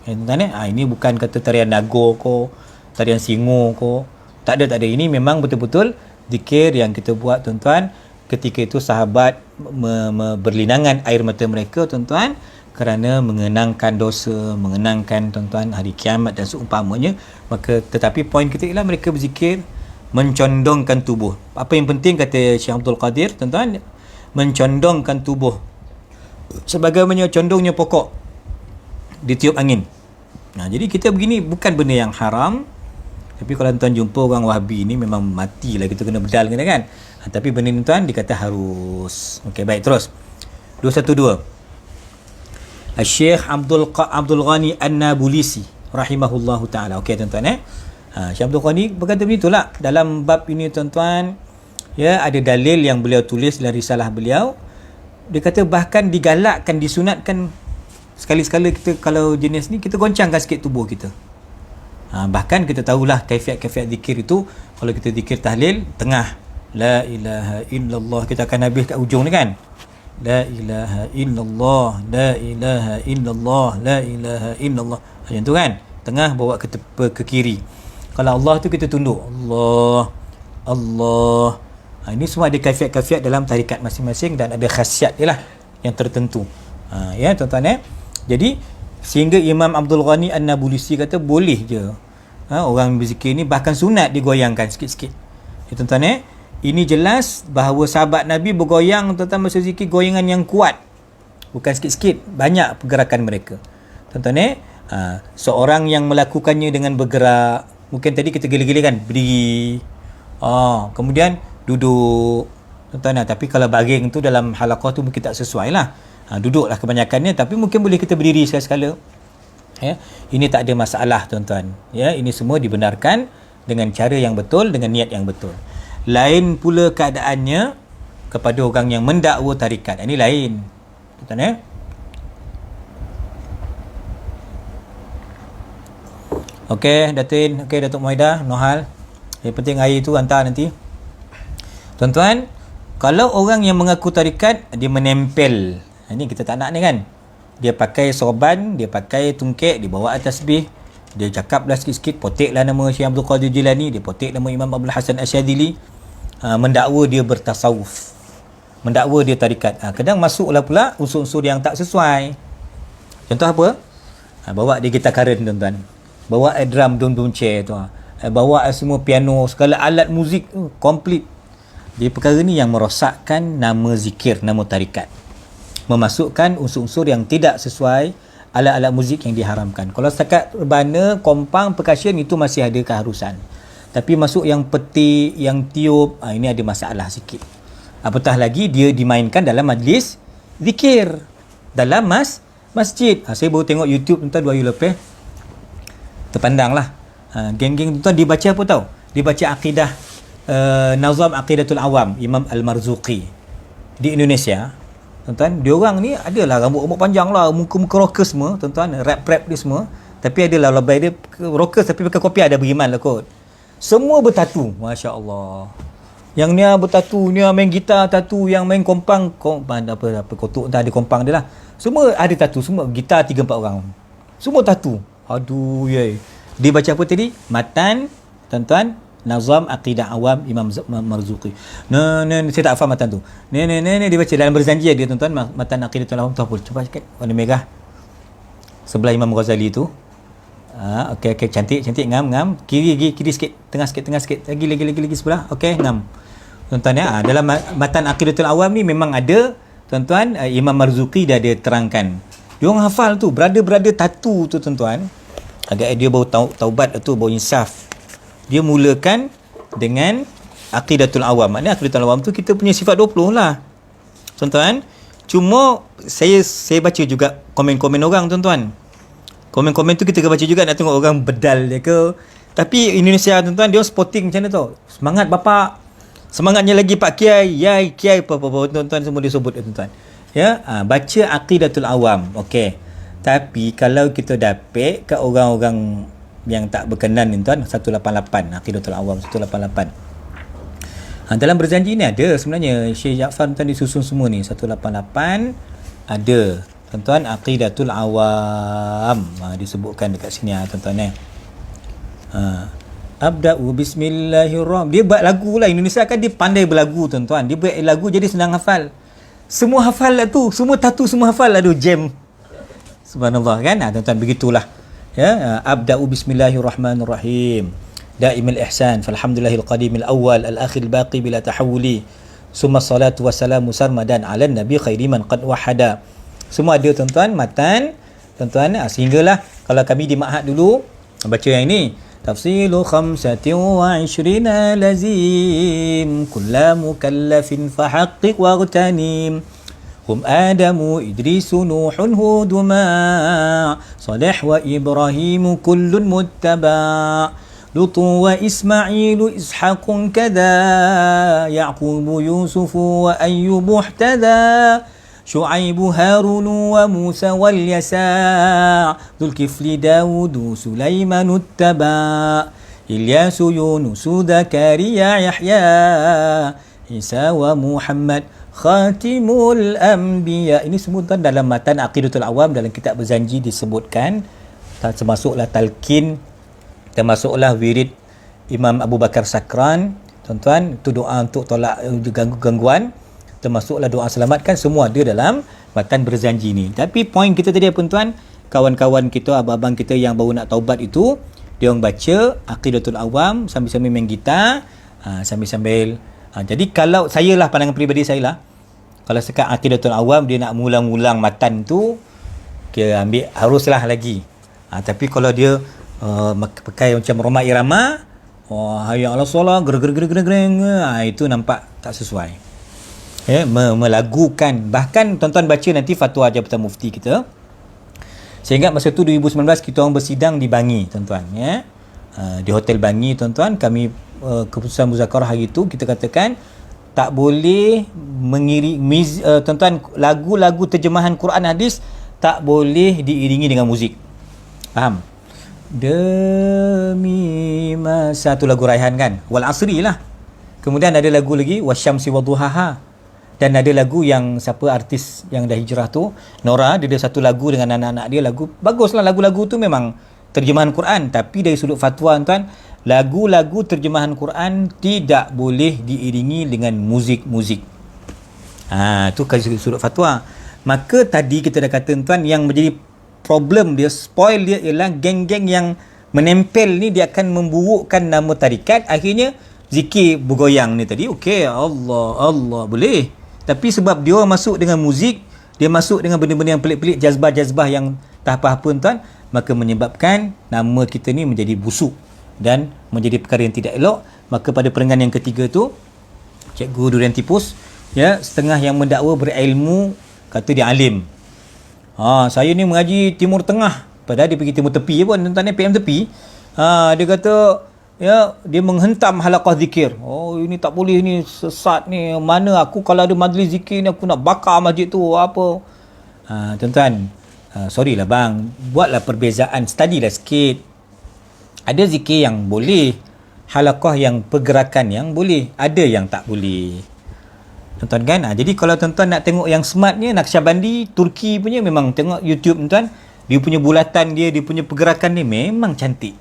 Tuan-tuan, ini bukan kata tarian nago ko, tarian singo ko. Tak ada. Ini memang betul-betul zikir yang kita buat, tuan-tuan. Ketika itu sahabat berlinangan air mata mereka, tuan-tuan, kerana mengenangkan dosa, mengenangkan, tuan-tuan, hari kiamat dan seumpamanya. Maka tetapi poin kita ialah mereka berzikir mencondongkan tubuh. Apa yang penting kata Syekh Abdul Qadir, tuan-tuan, mencondongkan tubuh sebagaimana condongnya pokok ditiup angin. Jadi kita begini bukan benda yang haram. Tapi kalau tuan jumpa orang Wahabi ni memang matilah kita kena bedal kena kan. Tapi benda ni tuan dikata harus. Okey, baik, terus 212. Syekh Abdul Ghani An-Nabulsi rahimahullahu taala. Okey tuan-tuan Syekh Abdul Ghani berkata begitulah dalam bab ini, tuan-tuan. Ya, ada dalil yang beliau tulis dalam risalah beliau. Dia kata bahkan digalakkan, disunatkan sekali-sekala kita kalau jenis ni kita goncangkan sikit tubuh kita. Bahkan kita tahulah kaifiat-kaifiat zikir itu. Kalau kita zikir tahlil tengah la ilaha illallah, kita akan habis kat ujung ni kan. La ilaha illallah, la ilaha illallah, la ilaha illallah. Macam tu kan. Tengah bawa ke kiri. Kalau Allah tu kita tunduk. Allah. Ini semua ada kaifiat-kaifiat dalam tarikat masing-masing dan ada khasiat dia lah yang tertentu. Ya tuan-tuan Jadi sehingga Imam Abdul Ghani An-Nabulsi kata boleh je orang berzikir ni, bahkan sunat digoyangkan sikit-sikit. Ya tuan-tuan ini jelas bahawa sahabat Nabi bergoyang, tuan-tuan, masa zikir goyangan yang kuat. Bukan sikit-sikit, banyak pergerakan mereka. Tuan-tuan seorang yang melakukannya dengan bergerak, mungkin tadi kita gila-gila kan, berdiri, kemudian duduk, tuan-tuan. Tapi kalau baring tu dalam halaqah tu mungkin tak sesuai lah. Duduklah kebanyakannya, tapi mungkin boleh kita berdiri sekali-sekala. Ya, ini tak ada masalah, tuan-tuan. Ya, ini semua dibenarkan dengan cara yang betul, dengan niat yang betul. Lain pula keadaannya kepada orang yang mendakwa tarikat. Ini lain, tuan-tuan Okey, Datin. Okey, Datuk Muhaidah, Nohal. Yang penting air tu hantar nanti. Tuan-tuan, kalau orang yang mengaku tarikat, dia menempel. Ini kita tak nak ni kan. Dia pakai sorban, dia pakai tungkek, dia bawa tasbih, dia cakaplah sikit-sikit, poteklah nama Syekh Abdul Qadir Jilani, dia potek nama Imam Abdul Hasan Asyadili. mendakwa dia bertasawuf, mendakwa dia tarikat. Kadang masuklah pula unsur-unsur yang tak sesuai. Contoh apa? Bawa dia gitar current tuan-tuan, bawa drum dum chair tu, bawa semua piano, segala alat muzik komplit. Dia perkara ni yang merosakkan nama zikir, nama tarikat, memasukkan unsur-unsur yang tidak sesuai, alat-alat muzik yang diharamkan. Kalau setakat rebana, kompang, percussion itu masih ada keharusan. Tapi masuk yang peti, yang tiup, ini ada masalah sikit. Apatah lagi dia dimainkan dalam majlis zikir, dalam masjid. Saya baru tengok YouTube tuan 2 hari lepas, terpandang lah. Geng-geng tuan dia baca apa tahu? Dia baca akidah, Nazam Aqidatul Awam Imam Al-Marzuqi di Indonesia. Tuan-tuan, dia orang ni adalah rambut panjang lah, muka-muka rockers semua, tuan-tuan, rap dia semua. Tapi adalah lebay dia rockers tapi pakai kopiah, ada beriman lah kot. Semua bertatu, masya-Allah. Yang ni bertatu, ni main gitar tatu, yang main kompang apa kotuk entah ada kompang dia lah. Semua ada tatu, semua gitar 3-4 orang. Semua tatu. Aduh ye. Dia baca apa tadi? Matan, tuan-tuan, Nazam Aqidah Awam Imam Marzuqi. Saya tak faham matan tu. Dia baca dalam berzanji dia tuan-tuan, Matan Aqidatul Awam tu apa? Cuba sikit warna merah. Sebelah Imam Ghazali tu. Okey cantik ngam. Kiri sikit, tengah sikit. Lagi sebelah. Okey, ngam. Tuan-tuan ya, dalam Matan Aqidatul Awam ni memang ada tuan-tuan, Imam Marzuqi dah dia terangkan. Dia orang hafal tu, brother tatu tu tuan-tuan. Agak dia baru taubat tu, baru insaf. Dia mulakan dengan Aqidatul Awam. Maknanya Aqidatul Awam tu kita punya sifat 20 lah. Tuan-tuan, cuma saya baca juga komen-komen orang tuan-tuan. Komen-komen tu kita baca juga, nak tengok orang bedal dia ke. Tapi Indonesia tuan-tuan, dia sporting macam mana tau. Semangat bapak. Semangatnya lagi Pak Kiai, Yai, Kiai apa tuan-tuan semua dia sebut tuan-tuan. Ya, baca Aqidatul Awam. Okey. Tapi kalau kita dapat ke orang-orang yang tak berkenan ni tuan, 188 Aqidatul Awam 188. Dalam berzanji ni ada sebenarnya Syekh Jaafar tuan disusun semua ni 188 ada. Tuan-tuan, Aqidatul Awam disebutkan dekat sini tuan-tuan Abda'u bismillahirrahmanirrahim. Dia buat lagu lah. Indonesia kan dia pandai berlagu tuan-tuan. Dia buat lagu jadi senang hafal. Semua hafal lah tu. Semua tatu semua hafal lah tu. Jam. Subhanallah kan. Tuan-tuan, begitulah. Ya, Abda'u bismillahirrahmanirrahim. Da'imul ihsan. Falhamdulillahil qadimil awal. Al-akhir baqi bila tahawuli. Summa salatu wassalamu sarmadan ala nabi khairi man qad wahada. Semua ada tuan-tuan, matan tuan-tuan, sehinggalah kalau kami di ma'had dulu baca yang ini, tafsilu 25 lazim kulla mukallafin fahaqqiq waghtanim hum adamu idrisu nuhun huduma salih wa ibrahimu kullun muttaba lutu wa ismailu ishaqun kada yaqubu yusufu wa ayyubu ihtada شعيب هارون وموسى واليساع ذو الكفل داود سليمان التباع إلياس يونس زكريا يحيى عيسى ومحمد خاتم الأنبياء. Ini semua dalam matan Aqidatul Awam, dalam kitab berzanji disebutkan, termasuklah talqin, termasuklah wirid Imam Abu Bakar Sakran tuan-tuan, itu doa untuk tolak gangguan, termasuklah doa selamatkan, semua ada dalam matan berzanji ni. Tapi poin kita tadi apa tuan, kawan-kawan kita, abang-abang kita yang baru nak taubat itu, dia orang baca Aqidatul Awam sambil-sambil main gitar, sambil-sambil jadi kalau saya lah, pandangan peribadi saya lah, kalau sekat Aqidatul Awam dia nak mulang-mulang matan tu, dia ambil haruslah lagi. Tapi kalau dia pakai macam Roma Irama, hayya ala solah, gereng, itu nampak tak sesuai. Melagukan. Bahkan tuan-tuan baca nanti fatwa Jabatan Mufti kita. Saya ingat masa tu 2019 kita orang bersidang di Bangi tuan-tuan ya. Di Hotel Bangi tuan-tuan, kami keputusan muzakarah hari tu kita katakan tak boleh tuan-tuan, lagu-lagu terjemahan Quran hadis tak boleh diiringi dengan muzik. Faham? Demi masa tu lagu Raihan kan, Wal Asri lah. Kemudian ada lagu lagi Wasyamsi Waduhaha. Dan ada lagu yang siapa artis yang dah hijrah tu, Nora, dia ada satu lagu dengan anak-anak dia, lagu baguslah. Lagu-lagu tu memang terjemahan Quran, tapi dari sudut fatwa tuan, lagu-lagu terjemahan Quran tidak boleh diiringi dengan muzik-muzik. Tu sudut fatwa. Maka tadi kita dah kata tuan, yang menjadi problem dia, spoil dia ialah geng-geng yang menempel ni dia akan memburukkan nama tarikat. Akhirnya zikir bergoyang ni tadi, okey, Allah boleh, tapi sebab dia masuk dengan muzik, dia masuk dengan benda-benda yang pelik-pelik, jazbah-jazbah yang tak apa-apa tuan, maka menyebabkan nama kita ni menjadi busuk dan menjadi perkara yang tidak elok. Maka pada perenggan yang ketiga tu, Cikgu Durian Tipus, setengah yang mendakwa berilmu, kata dia alim. Saya ni mengaji Timur Tengah, padahal dia pergi Timur Tepi pun, tuan-tuan ni PM Tepi. Dia kata dia menghentam halaqah zikir. Ini tak boleh, ni sesat ni. Mana aku kalau ada majlis zikir ni, aku nak bakar masjid tu apa. Tuan-tuan, sorry lah bang, buatlah perbezaan, study lah sikit. Ada zikir yang boleh, halaqah yang pergerakan yang boleh, ada yang tak boleh. Tuan-tuan kan? Jadi kalau tuan-tuan nak tengok yang smartnya, Naqsyabandi Turki punya, memang tengok YouTube tuan-tuan, dia punya bulatan dia punya pergerakan ni memang cantik.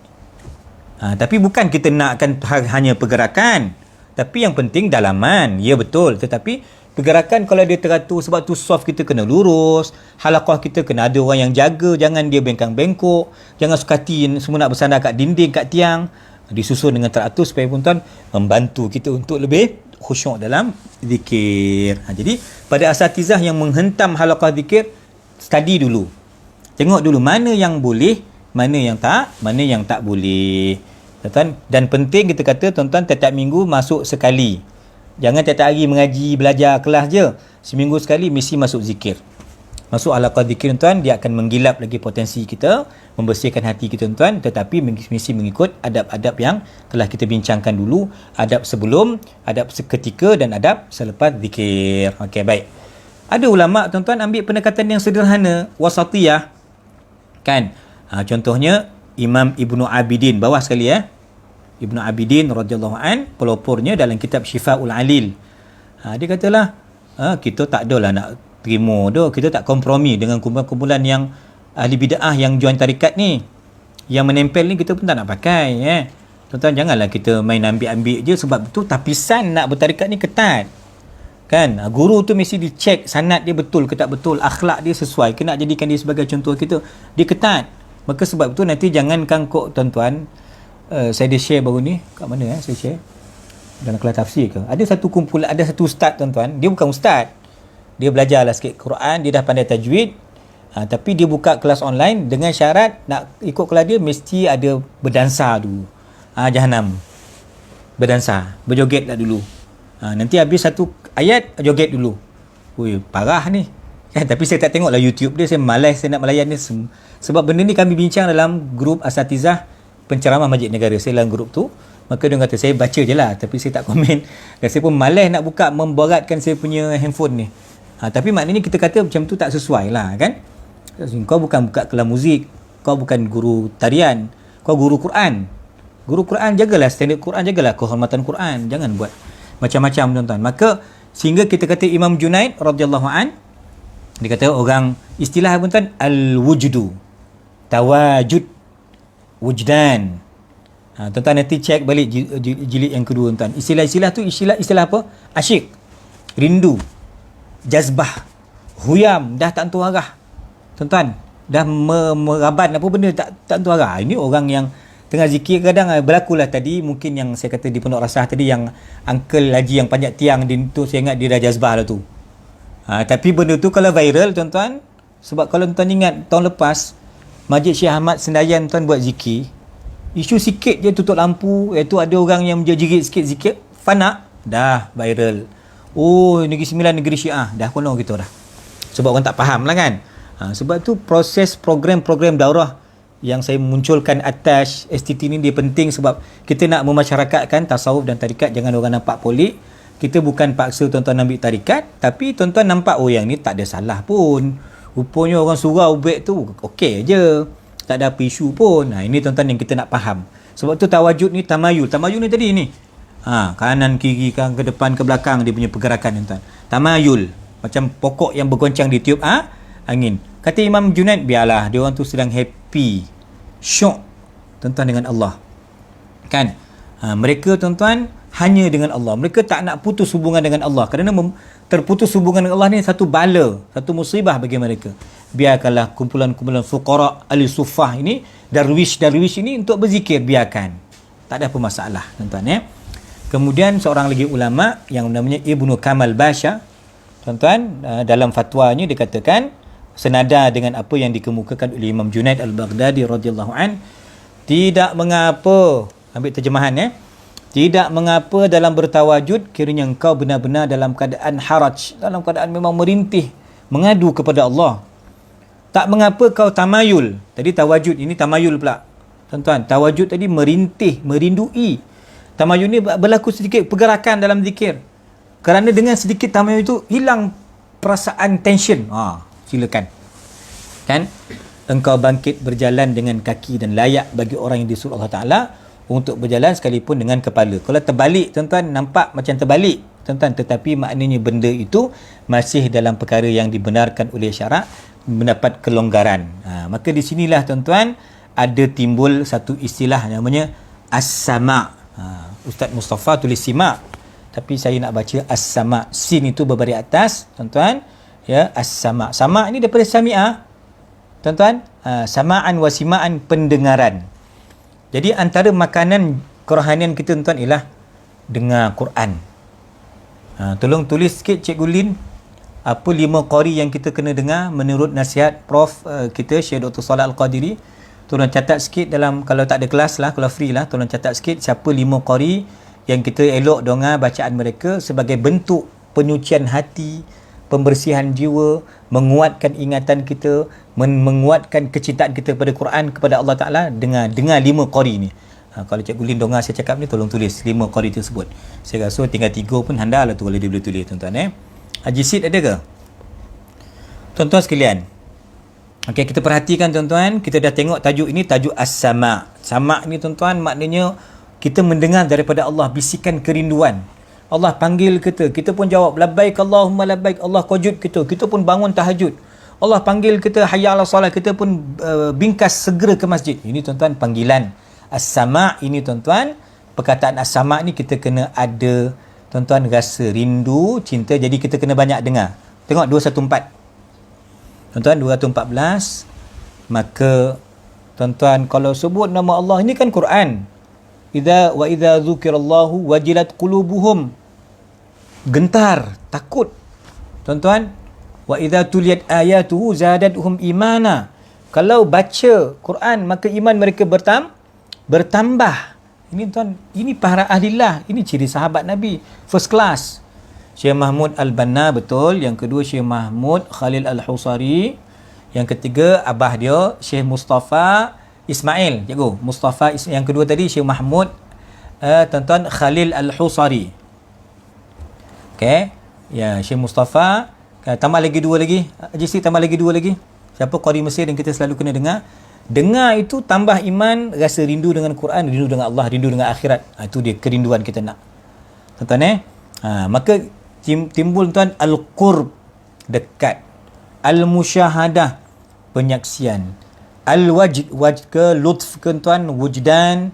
Tapi bukan kita nakkan hanya pergerakan, tapi yang penting dalaman. Ya betul, tetapi pergerakan kalau dia teratur, sebab tu soft kita kena lurus, halaqah kita kena ada orang yang jaga, jangan dia bengkang-bengkok, jangan sukati semua nak bersandar kat dinding, kat tiang. Disusun dengan teratur supaya tuan-tuan membantu kita untuk lebih khusyuk dalam zikir. Jadi pada asatizah yang menghentam halaqah zikir, study dulu, tengok dulu mana yang boleh, mana yang tak boleh, tuan-tuan. Dan penting kita kata tuan-tuan tiap minggu masuk sekali, jangan tiap hari mengaji belajar kelas je. Seminggu sekali mesti masuk zikir, masuk halaqah zikir tuan-tuan. Dia akan menggilap lagi potensi kita, membersihkan hati kita tuan-tuan, tetapi mesti mengikut adab-adab yang telah kita bincangkan dulu, adab sebelum, adab seketika dan adab selepas zikir. Okey, baik. Ada ulama tuan-tuan ambil pendekatan yang sederhana, wasatiyah kan. Contohnya Imam Ibnu Abidin, bawah sekali Ibnu Abidin radhiyallahu an, pelopornya dalam kitab Syifaul Alil. Dia katalah, kita tak adalah nak terima dah, kita tak kompromi dengan kumpulan-kumpulan yang ahli bid'ah yang join tarikat ni, yang menempel ni, kita pun tak nak pakai. Tuan-tuan, janganlah kita main ambil-ambil je, sebab tu tapisan nak bertarikat ni ketat kan. Guru tu mesti dicek sanad dia betul ke tak betul, akhlak dia sesuai ke, nak jadikan dia sebagai contoh kita, dia ketat. Maka sebab tu nanti jangankan kok tuan-tuan, saya dah share baru ni, kat mana saya share dalam kelas tafsir ke, ada satu kumpulan, ada satu ustaz tuan-tuan, dia bukan ustaz, dia belajarlah sikit Quran, dia dah pandai tajwid, tapi dia buka kelas online dengan syarat nak ikut kelas dia mesti ada berdansa dulu. Jahanam, berdansa, berjoget lah dulu. Nanti habis satu ayat joget dulu. Parah ni kan. Tapi saya tak tengoklah YouTube dia, saya malas, saya nak melayan dia. Sebab benda ni kami bincang dalam grup asatizah penceramah Masjid Negara, saya dalam grup tu. Maka dia kata, saya baca je lah, tapi saya tak komen, dan saya pun malas nak buka memboratkan saya punya handphone ni. Tapi maknanya kita kata macam tu tak sesuai lah kan. Kau bukan buka kelas muzik, kau bukan guru tarian, kau guru Quran. Guru Quran, jagalah standard Quran, jagalah kehormatan Quran, jangan buat macam-macam tuan-tuan. Maka sehingga kita kata Imam Junaid radhiyallahu an, dia kata orang istilah apa tuan, al-wujdu, tawajud, wujdan. Tuan-tuan nanti cek balik jilid yang kedua tuan. Istilah-istilah tu istilah apa? Asyik, rindu, jazbah, huyam, dah tak tentu arah. Tuan-tuan, dah meraban apa benda tak tentu arah. Ini orang yang tengah zikir, kadang berlakulah tadi, mungkin yang saya kata di Pondok Rasah tadi, yang uncle haji yang panjat tiang tu, saya ingat dia dah jazbah lah tu. Tapi benda tu kalau viral tuan-tuan, sebab kalau tuan ingat tahun lepas Masjid Syekh Ahmad Sendayan tuan buat zikir, isu sikit je tutup lampu, iaitu ada orang yang menjerit sikit zikir, fana, dah viral. Negeri Sembilan negeri Syiah, dah kono gitu dah. Sebab orang tak faham lah kan. Sebab tu proses program-program daurah yang saya munculkan atas STT ni dia penting, sebab kita nak memasyarakatkan tasawuf dan tarikat. Jangan orang nampak polik. Kita bukan paksa tuan-tuan ambil tarikat, tapi tuan-tuan nampak yang ni tak ada salah pun, rupanya orang surau ubek tu okey je, tak ada apa isu pun. Ini tuan-tuan yang kita nak faham. Sebab tu tawajud ni, tamayul ni tadi ni, kanan kiri, kan, ke depan ke belakang, dia punya pergerakan tuan-tuan. Tamayul macam pokok yang bergoncang ditiup angin. Kata Imam Junaid, biarlah dia orang tu sedang happy, syok tuan-tuan dengan Allah. Kan? Mereka tuan-tuan hanya dengan Allah. Mereka tak nak putus hubungan dengan Allah. Kerana terputus hubungan dengan Allah ni satu bala, satu musibah bagi mereka. Biarkanlah kumpulan-kumpulan fuqara al-suffah ini, darwish ini untuk berzikir, biarkan. Tak ada apa masalah, tuan-tuan ya. Kemudian seorang lagi ulama yang namanya Ibnu Kamal Basha, tuan-tuan, dalam fatwanya dia katakan senada dengan apa yang dikemukakan oleh Imam Junaid al-Baghdadi radhiyallahu an, tidak mengapa, ambil terjemahan ya, tidak mengapa dalam bertawajud kiranya engkau benar-benar dalam keadaan haraj, dalam keadaan memang merintih, mengadu kepada Allah. Tak mengapa kau tamayul. Tadi tawajud, ini tamayul pula. Tuan-tuan, tawajud tadi merintih, merindui. Tamayul ni berlaku sedikit pergerakan dalam zikir. Kerana dengan sedikit tamayul itu hilang perasaan tension. Silakan. Kan? Engkau bangkit berjalan dengan kaki dan layak bagi orang yang disuruh Allah Ta'ala untuk berjalan sekalipun dengan kepala. Kalau terbalik, tuan-tuan, nampak macam terbalik. Tuan-tuan, tetapi maknanya benda itu masih dalam perkara yang dibenarkan oleh syarak, mendapat kelonggaran. Maka di sinilah, tuan-tuan, ada timbul satu istilah namanya as-sama'. Ustaz Mustafa tulis sima', tapi saya nak baca as-sama'. Sin itu berbaris atas, tuan-tuan. Ya, as-sama'. Sama' ini daripada sami'ah. Tuan-tuan, sama'an wa sima'an, pendengaran. Jadi antara makanan kerohanian kita, tuan-tuan, ialah dengar Quran. Tolong tulis sikit Cikgu Lin, apa 5 qari yang kita kena dengar menurut nasihat Prof kita Syekh Dr. Salah Al-Qadiri. Tolong catat sikit dalam, kalau tak ada kelas lah, kalau free lah, tolong catat sikit siapa 5 qari yang kita elok dengar bacaan mereka sebagai bentuk penyucian hati, pembersihan jiwa, menguatkan ingatan kita, menguatkan kecintaan kita kepada Quran, kepada Allah Ta'ala. Dengar 5 qari ni. Kalau Cikgu Lin dengar saya cakap ni, tolong tulis 5 qari tersebut. Saya rasa tinggal 3 pun handal lah tu kalau dia boleh tulis, tuan-tuan. Haji Sid ada ke? Tuan-tuan sekalian, okey, kita perhatikan, tuan-tuan, kita dah tengok tajuk ini, tajuk as-sama'. Sama' ni, tuan-tuan, maknanya kita mendengar daripada Allah bisikan kerinduan. Allah panggil kita, kita pun jawab labbaik Allahumma labbaik. Allah kojut kita pun bangun tahajud. Allah panggil kita hayya 'ala solat, kita pun bingkas segera ke masjid. Ini, tuan-tuan, panggilan as-sama' ini, tuan-tuan. Perkataan as-sama' ni kita kena ada, tuan-tuan, rasa rindu, cinta. Jadi kita kena banyak dengar. Tengok 214. Tuan-tuan, 214. Maka, tuan-tuan, kalau sebut nama Allah, ini kan Quran. Idza dzukirallahu wajilat qulubuhum. Gentar, takut. Tuan-tuan, wa idza tuliyat ayatuhu zadatuhum imana. Kalau baca Quran, maka iman mereka bertambah. Ini, tuan, ini para ahlillah, ini ciri sahabat Nabi, first class. Syekh Mahmud Al-Banna, betul. Yang kedua Syekh Mahmud Khalil Al-Husari. Yang ketiga abah dia Syekh Mustafa Ismail, cikgu. Mustafa yang kedua tadi Syekh Mahmud tuan-tuan Khalil Al-Husari. Okey. Ya, Syekh Mustafa, tambah lagi 2 lagi. Haji, tambah lagi 2 lagi. Siapa qari Mesir yang kita selalu kena dengar? Dengar itu tambah iman, rasa rindu dengan Quran, rindu dengan Allah, rindu dengan akhirat. Itu dia kerinduan kita nak. Tuan-tuan maka timbul, tuan, al-qurb, dekat. Al-musyahadah, penyaksian. Al-wajd, wajd ke lutf ke, tuan, wujdan.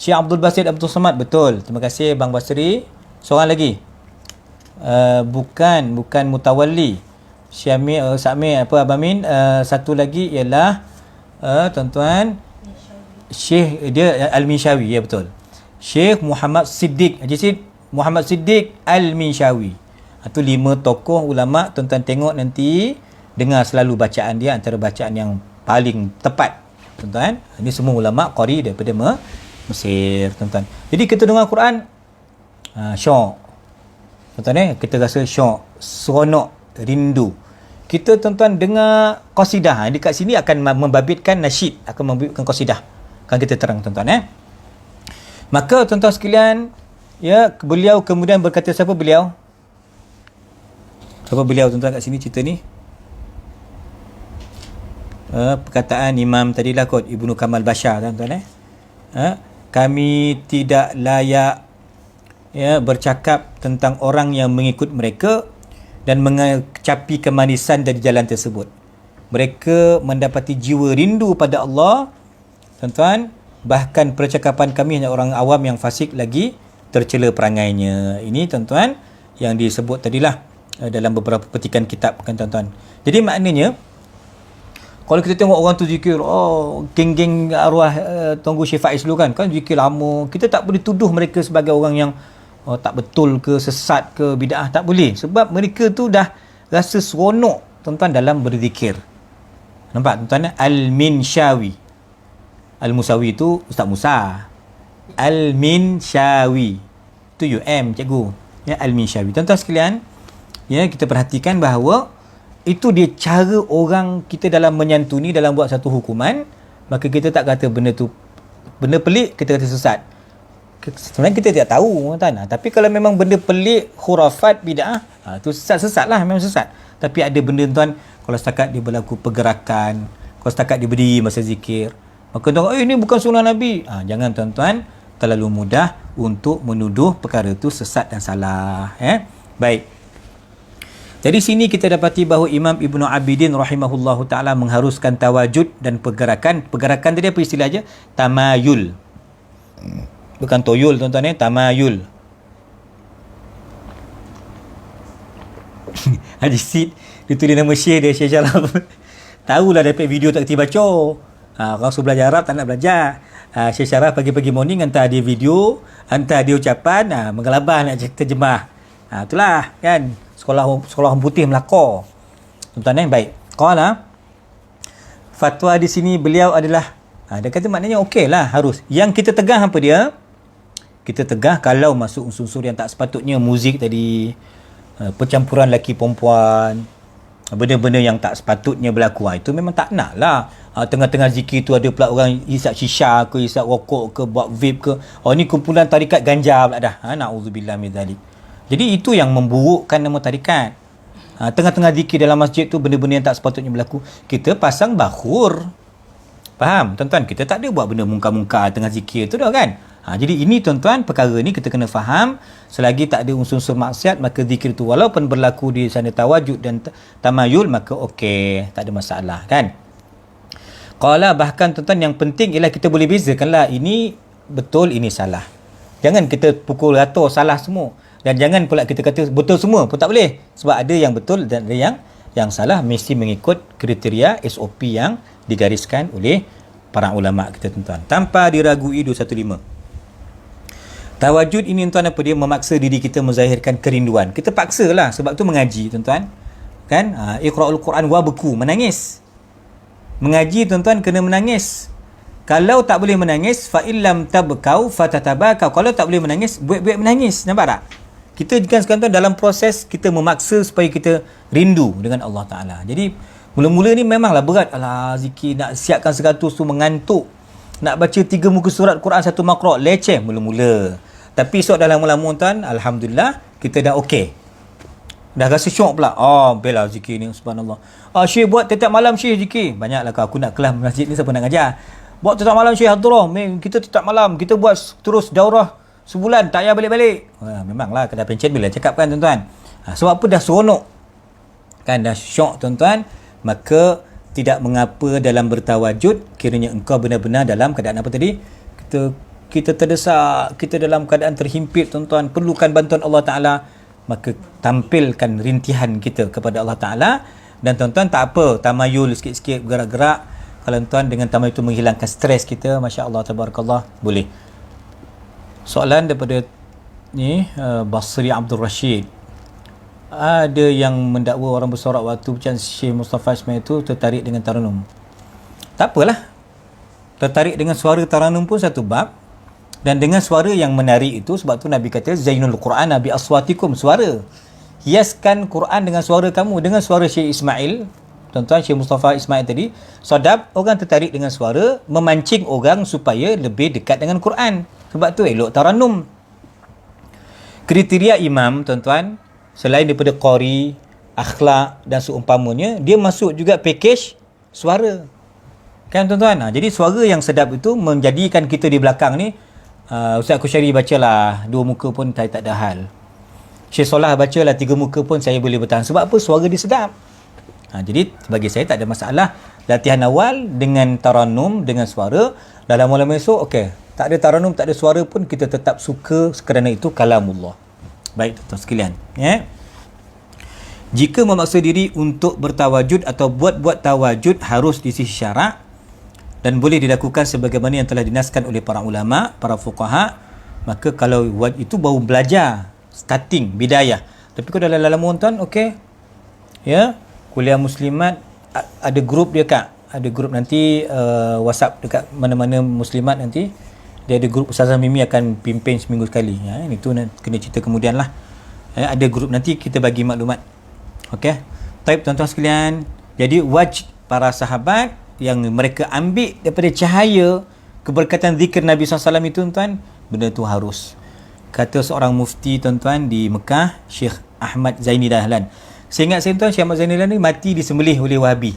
Syekh Abdul Basit Abdul Samad, betul. Terima kasih Bang Basri. Seorang lagi. Bukan mutawalli. Syamil Sakmi apa Abamin. Satu lagi ialah tuan-tuan Syekh dia Al-Minshawi, ya betul. Syekh Muhammad Siddiq, Haji Sid Muhammad Siddiq Al-Minshawi. Itu 5 tokoh ulama, tuan-tuan tengok nanti, dengar selalu bacaan dia, antara bacaan yang paling tepat, tuan-tuan. Ini semua ulama qari daripada Mesir, tuan-tuan. Jadi kita dengar Quran syok, tuan-tuan, kita rasa syok, seronok, rindu. Kita, tuan-tuan, dengar qasidah. Dekat sini akan membabitkan nasyid, akan membabitkan qasidah. Akan kita terang, tuan-tuan. Maka, tuan-tuan sekalian, ya, beliau kemudian berkata, siapa beliau? Siapa beliau, tuan-tuan, kat sini cerita ni? Perkataan Imam tadilah kot, Ibnu Kamal Basha, tuan-tuan. Kami tidak layak, ya, bercakap tentang orang yang mengikut mereka dan mencapi kemanisan dari jalan tersebut. Mereka mendapati jiwa rindu pada Allah, tuan-tuan, bahkan percakapan kami hanya orang awam yang fasik lagi tercela perangainya. Ini tuan-tuan yang disebut tadilah dalam beberapa petikan kitab kan tuan-tuan. Jadi maknanya kalau kita tengok orang tu zikir, geng-geng arwah Tuanku Syekh Faiz dulu kan zikir lama, kita tak boleh tuduh mereka sebagai orang yang tak betul ke, sesat ke, bid'ah, tak boleh. Sebab mereka tu dah rasa seronok tuan-tuan dalam berzikir. Nampak tuan-tuan? Al-Minshawi. Al-Musawi tu Ustaz Musa. Al-Minshawi. Tu UM cikgu. Ya, Al-Minshawi. Tuan-tuan sekalian, ya, kita perhatikan bahawa itu dia cara orang kita dalam menyantuni, dalam buat satu hukuman. Maka kita tak kata benda tu benda pelik, kita kata sesat. Sebenarnya kita tidak tahu tuan. Tapi kalau memang benda pelik, khurafat, bid'ah, tu sesat lah, memang sesat. Tapi ada benda tuan, kalau setakat dia berlaku pergerakan, kalau setakat dia berdiri masa zikir, maka tuan, ini bukan sunnah Nabi. Jangan tuan-tuan terlalu mudah untuk menuduh perkara itu sesat dan salah. Baik. Dari sini kita dapati bahawa Imam Ibn Abidin rahimahullahu ta'ala mengharuskan tawajud dan pergerakan. Pergerakan tadi apa istilah aja? Tamayul. Bukan toyul tuan-tuan, tamayul. Haji Sid dia tulis nama Syekh dia, Syekh Syaraf. Tahulah dapat video tak kerti baca. Orang suruh belajar Arab tak nak belajar. Syekh Syaraf pagi-pagi morning hantar dia video, hantar dia ucapan, menggelabah nak terjemah. Itulah kan sekolah orang putih Melaka. Tuan-tuan, baik. Qala fatwa di sini beliau adalah dia kata maknanya okeylah, harus. Yang kita tegah apa dia? Kita tegah kalau masuk unsur-unsur yang tak sepatutnya, muzik tadi, percampuran lelaki perempuan, benda-benda yang tak sepatutnya berlaku, itu memang tak nak lah. Tengah-tengah zikir tu ada pula orang isap shisha ke, isap rokok ke, buat vape ke. Ni kumpulan tarikat ganja pula dah. Na'udzubillah min zalik. Jadi itu yang memburukkan nama tarikat. Tengah-tengah zikir dalam masjid tu benda-benda yang tak sepatutnya berlaku, kita pasang bakhur. Faham tuan-tuan? Kita tak ada buat benda mungkar-mungkar tengah zikir tu dah kan. Jadi ini tuan-tuan, perkara ni kita kena faham. Selagi tak ada unsur-unsur maksiat, maka zikir tu walaupun berlaku di sana tawajud dan tamayul, maka okey, tak ada masalah kan. Qala, bahkan tuan-tuan yang penting ialah kita boleh bezakanlah ini betul, ini salah. Jangan kita pukul rata salah semua. Dan jangan pula kita kata betul semua pun tak boleh. Sebab ada yang betul dan ada yang salah, mesti mengikut kriteria SOP yang digariskan oleh para ulama kita tuan-tuan. Tanpa diragui 215. Tawajud ini tuan apa dia? Memaksa diri kita menzahirkan kerinduan. Kita paksalah, sebab tu mengaji tuan-tuan. Kan? Iqra'ul Quran wa beku, menangis. Mengaji tuan-tuan kena menangis. Kalau tak boleh menangis, fa illam tabkau fatatabakau. Kalau tak boleh menangis, buat-buat menangis. Nampak tak? Kita kan sekarang dalam proses kita memaksa supaya kita rindu dengan Allah Ta'ala. Jadi mula-mula ni memanglah berat. Alah, zikir nak siapkan 100 tu mengantuk. Nak baca 3 muka surat Quran 1 makro' leceh mula-mula. Tapi esok dah lama-lama tuan, alhamdulillah kita dah okey. Dah rasa syok pula. Bela zikir ni, subhanallah. Syekh buat tiap malam Syekh zikir. Banyaklah aku nak kelas masjid ni, siapa nak ngajar. Buat tiap malam Syekh hadrah. Kita tiap malam kita buat terus daurah sebulan, tak payah balik-balik. Memanglah kena pencet bila cakap kan tuan-tuan. Sebab apa? Dah seronok. Kan dah syok tuan-tuan. Maka tidak mengapa dalam bertawajud, kiranya engkau benar-benar dalam keadaan apa tadi? Kita terdesak, kita dalam keadaan terhimpit tuan-tuan, perlukan bantuan Allah Ta'ala, maka tampilkan rintihan kita kepada Allah Ta'ala. Dan tuan-tuan tak apa, tamayul sikit-sikit, bergerak-gerak. Kalau tuan dengan tamayul itu menghilangkan stres kita, Masya Allah, Tabarakallah, boleh. Soalan daripada ni Basri Abdul Rashid. Ada yang mendakwa orang bersorak waktu bacaan Syekh Mustafa Ismail itu tertarik dengan taranum. Tak apalah. Tertarik dengan suara taranum pun satu bab. Dan dengan suara yang menarik itu, sebab tu Nabi kata Zainul Quran Nabi aswatikum, suara. Hiaskan Quran dengan suara kamu. Dengan suara Syekh Ismail, tuan-tuan, Syekh Mustafa Ismail tadi, sadab, orang tertarik dengan suara, memancing orang supaya lebih dekat dengan Quran. Sebab tu elok taranum. Kriteria imam tuan-tuan, selain daripada qari, akhlak dan seumpamanya, dia masuk juga package suara. Kan tuan-tuan? Jadi suara yang sedap itu menjadikan kita di belakang ni, Ustaz Kusyari bacalah 2 muka pun saya tak ada hal. Syekh Solah bacalah 3 muka pun saya boleh bertahan. Sebab apa? Suara dia sedap. Jadi bagi saya tak ada masalah latihan awal dengan tarannum, dengan suara. Dalam malam esok, okey, tak ada tarannum, tak ada suara pun kita tetap suka kerana itu kalamullah. Baik tuan-tuan sekalian, jika memaksa diri untuk bertawajud atau buat-buat tawajud harus di sisi syarak dan boleh dilakukan sebagaimana yang telah dinaskan oleh para ulama, para fuqaha, maka kalau itu baru belajar, starting, bidayah. Tapi kalau dalam tuan, okey, ya, kuliah muslimat ada grup dia Kak, ada grup nanti WhatsApp dekat mana-mana muslimat nanti dia ada grup Ustazah Mimi akan pimpin seminggu sekali. Itu kena cerita kemudian lah. Ada grup nanti kita bagi maklumat. Okey. Baik tuan-tuan sekalian. Jadi wajib para sahabat yang mereka ambil daripada cahaya keberkatan zikir Nabi SAW itu tuan-tuan, benda tu harus. Kata seorang mufti tuan-tuan di Mekah, Syekh Ahmad Zaini Dahlan. Saya ingat saya tuan, Syekh Ahmad Zaini Dahlan ni mati disembelih oleh Wahabi.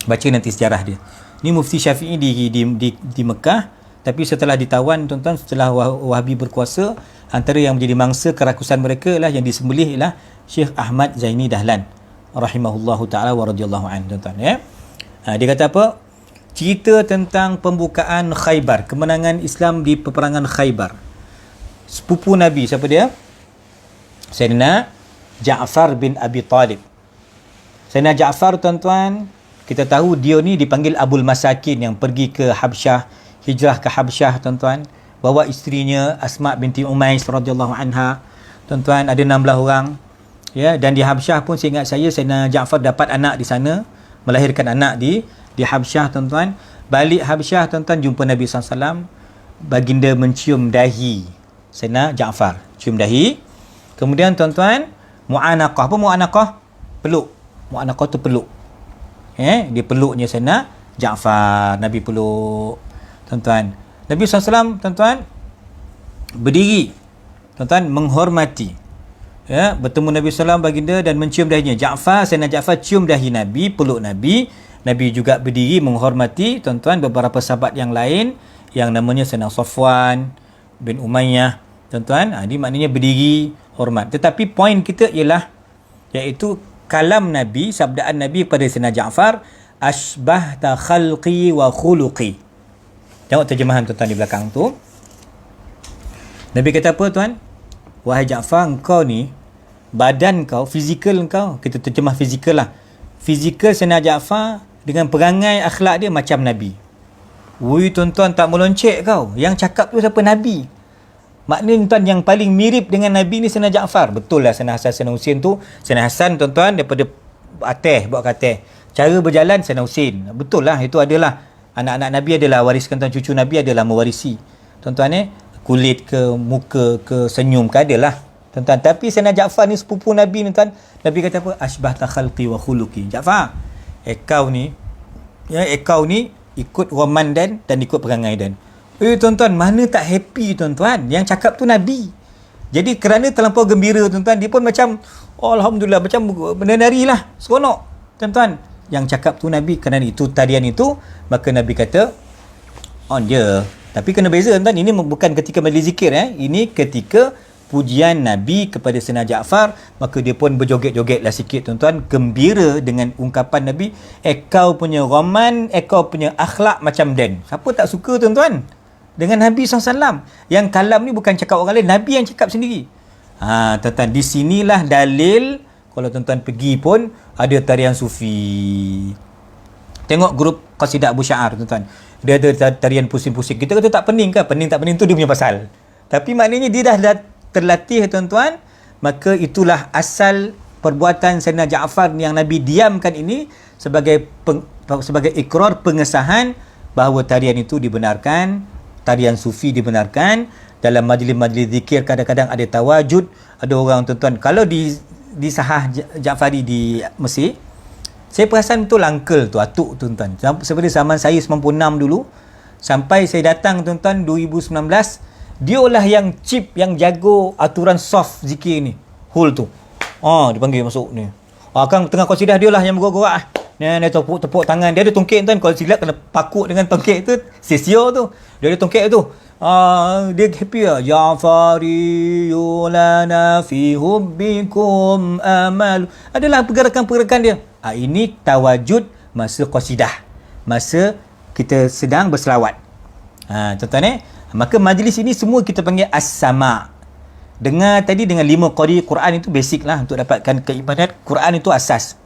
Baca nanti sejarah dia. Ni mufti Syafi'i di Mekah. Tapi setelah ditawan tuan-tuan, setelah Wahabi berkuasa, antara yang menjadi mangsa kerakusan mereka lah yang disembelih ialah Syekh Ahmad Zaini Dahlan rahimahullahu ta'ala wa radiyallahu anhu tuan-tuan. Dia kata apa? Cerita tentang pembukaan Khaybar, kemenangan Islam di peperangan Khaybar. Sepupu Nabi, siapa dia? Sayyidina Ja'far bin Abi Talib. Sayyidina Ja'far tuan-tuan, kita tahu dia ni dipanggil Abul Masakin, yang pergi ke Habsyah, hijrah ke Habsyah tuan-tuan, bawa isterinya Asma binti Umais radhiyallahu anha. Tuan-tuan, ada 16 orang. Ya, dan di Habsyah pun saya ingat Sayyidina Ja'far dapat anak di sana, melahirkan anak di Habsyah tuan-tuan. Balik Habsyah tuan-tuan, jumpa Nabi SAW, baginda mencium dahi Sayyidina Ja'far, cium dahi. Kemudian tuan-tuan, mu'anaqah. Apa mu'anaqah? Peluk. Mu'anaqah tu peluk. Dia peluknya Sayyidina Ja'far, Nabi peluk. Tuan-tuan, Nabi SAW tuan-tuan berdiri, tuan-tuan, menghormati, ya, bertemu Nabi SAW baginda dan mencium dahinya. Sayyidina Ja'far cium dahi Nabi, peluk Nabi. Nabi juga berdiri menghormati tuan-tuan beberapa sahabat yang lain yang namanya Sayyidina Safwan bin Umayyah tuan-tuan. Ini maknanya berdiri hormat. Tetapi poin kita ialah iaitu kalam Nabi, sabdaan Nabi kepada Sayyidina Ja'far, asbahta khalqi wa khuluqi. Tengok terjemahan tuan-tuan di belakang tu. Nabi kata apa tuan? Wahai Ja'far, engkau ni, badan kau, fizikal kau, kita terjemah fizikal lah. Fizikal Sayyidina Ja'far dengan perangai akhlak dia macam Nabi. Wui tuan-tuan, tak meloncek kau. Yang cakap tu siapa? Nabi. Maknanya tuan, yang paling mirip dengan Nabi ni Sayyidina Ja'far. Betul lah Sayyidina Hasan, Sayyidina Husin tu. Sayyidina Hasan tuan-tuan daripada Ateh, bawa ke Ateh. Cara berjalan Sayyidina Husin. Betul lah, itu adalah anak-anak Nabi adalah wariskan tuan, cucu Nabi adalah mewarisi. Tuan-tuan kulit ke, muka ke, senyum ke, adalah. Tuan-tuan, tapi Sayyidina Ja'far ni sepupu Nabi ni tuan. Nabi kata apa? Asbahta khalqi wa khuluqi. Ja'far, ekau ni ikut Roman dan ikut perangai dan. Tuan-tuan, mana tak happy tuan-tuan? Yang cakap tu Nabi. Jadi kerana terlampau gembira tuan-tuan, dia pun macam, oh, Alhamdulillah, macam menari lah, seronok. Tuan-tuan, yang cakap tu Nabi, kerana itu tarian itu, maka Nabi kata on je. Tapi kena beza tuan, ini bukan ketika majlis zikir, ini ketika pujian Nabi kepada Sayyidina Ja'far, maka dia pun berjoget-jogetlah sikit tuan-tuan, gembira dengan ungkapan Nabi, kau punya roman, kau punya akhlak macam Dan. Siapa tak suka tuan-tuan dengan Nabi SAW? Yang kalam ni bukan cakap orang lain, Nabi yang cakap sendiri. Tuan-tuan, di sinilah dalil. Kalau tuan-tuan pergi pun ada tarian sufi. Tengok grup Qasidah Abu Sya'ar tuan-tuan. Dia ada tarian pusing-pusing. Kita kata tak pening ke? Pening tak pening tu dia punya pasal. Tapi maknanya dia dah terlatih tuan-tuan. Maka itulah asal perbuatan Sayyidina Ja'far yang Nabi diamkan ini sebagai ikrar pengesahan bahawa tarian itu dibenarkan, tarian sufi dibenarkan. Dalam majlis-majlis zikir kadang-kadang ada tawajud, ada orang tuan-tuan. Kalau di Sahah Ja'fari di Mesir, saya perasan betul uncle tu, atuk tuan-tuan. Seperti zaman saya 96 dulu, sampai saya datang tuan-tuan 2019, dia lah yang chip, yang jago aturan soft zikir ni. Hul tu. Dipanggil masuk ni. Kan tengah qasidah dia lah yang bergorak-gorak. Dia tepuk tangan. Dia ada tongkek tuan. Kalau silap kena pakuk dengan tongkek tu. Sesio tu. Dia ada tongkek tu. Dia happy lah. Ja'fari yulana fi hubbikum amal. Adalah pergerakan-pergerakan dia. Ini tawajud masa qasidah. Masa kita sedang berselawat. Tuan-tuan maka majlis ini semua kita panggil as-sama'. Dengar tadi dengan 5 qari Quran itu basic lah untuk dapatkan keimanan. Quran itu asas.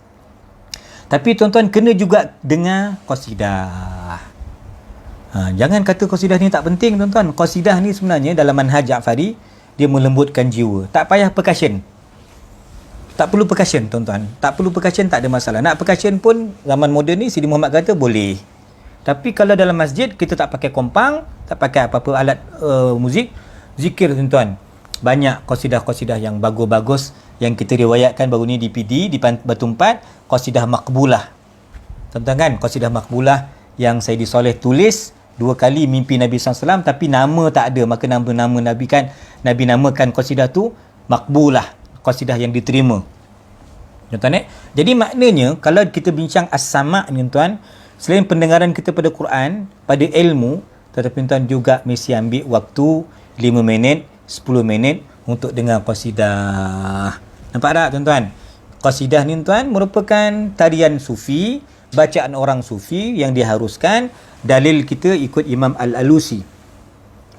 Tapi tuan-tuan kena juga dengar qasidah. Jangan kata qasidah ni tak penting tuan-tuan. Qasidah ni sebenarnya dalam manhaj Ja'fari dia melembutkan jiwa. Tak payah percussion. Tak perlu percussion tuan-tuan. Tak perlu percussion, tak ada masalah. Nak percussion pun zaman moden ni Sidi Muhammad kata boleh. Tapi kalau dalam masjid kita tak pakai kompang, tak pakai apa-apa alat muzik, zikir tuan-tuan. Banyak qasidah-qasidah yang bagus-bagus yang kita riwayatkan baru ni di PD di Batu Empat, qasidah maqbulah. Tuan-tuan kan, qasidah maqbulah yang Sayyidi Soleh tulis 2 kali mimpi Nabi SAW tapi nama tak ada, maka nama Nabi kan Nabi namakan qasidah tu maqbulah, qasidah yang diterima. Tuan-tuan jadi maknanya kalau kita bincang as-sama' ni tuan, selain pendengaran kita pada Quran, pada ilmu, tetapi tuan juga mesti ambil waktu 5 minit, 10 minit untuk dengar qasidah. Nampak tak tuan-tuan? Qasidah ni tuan merupakan tarian sufi, bacaan orang sufi yang diharuskan. Dalil kita ikut Imam Al-Alusi.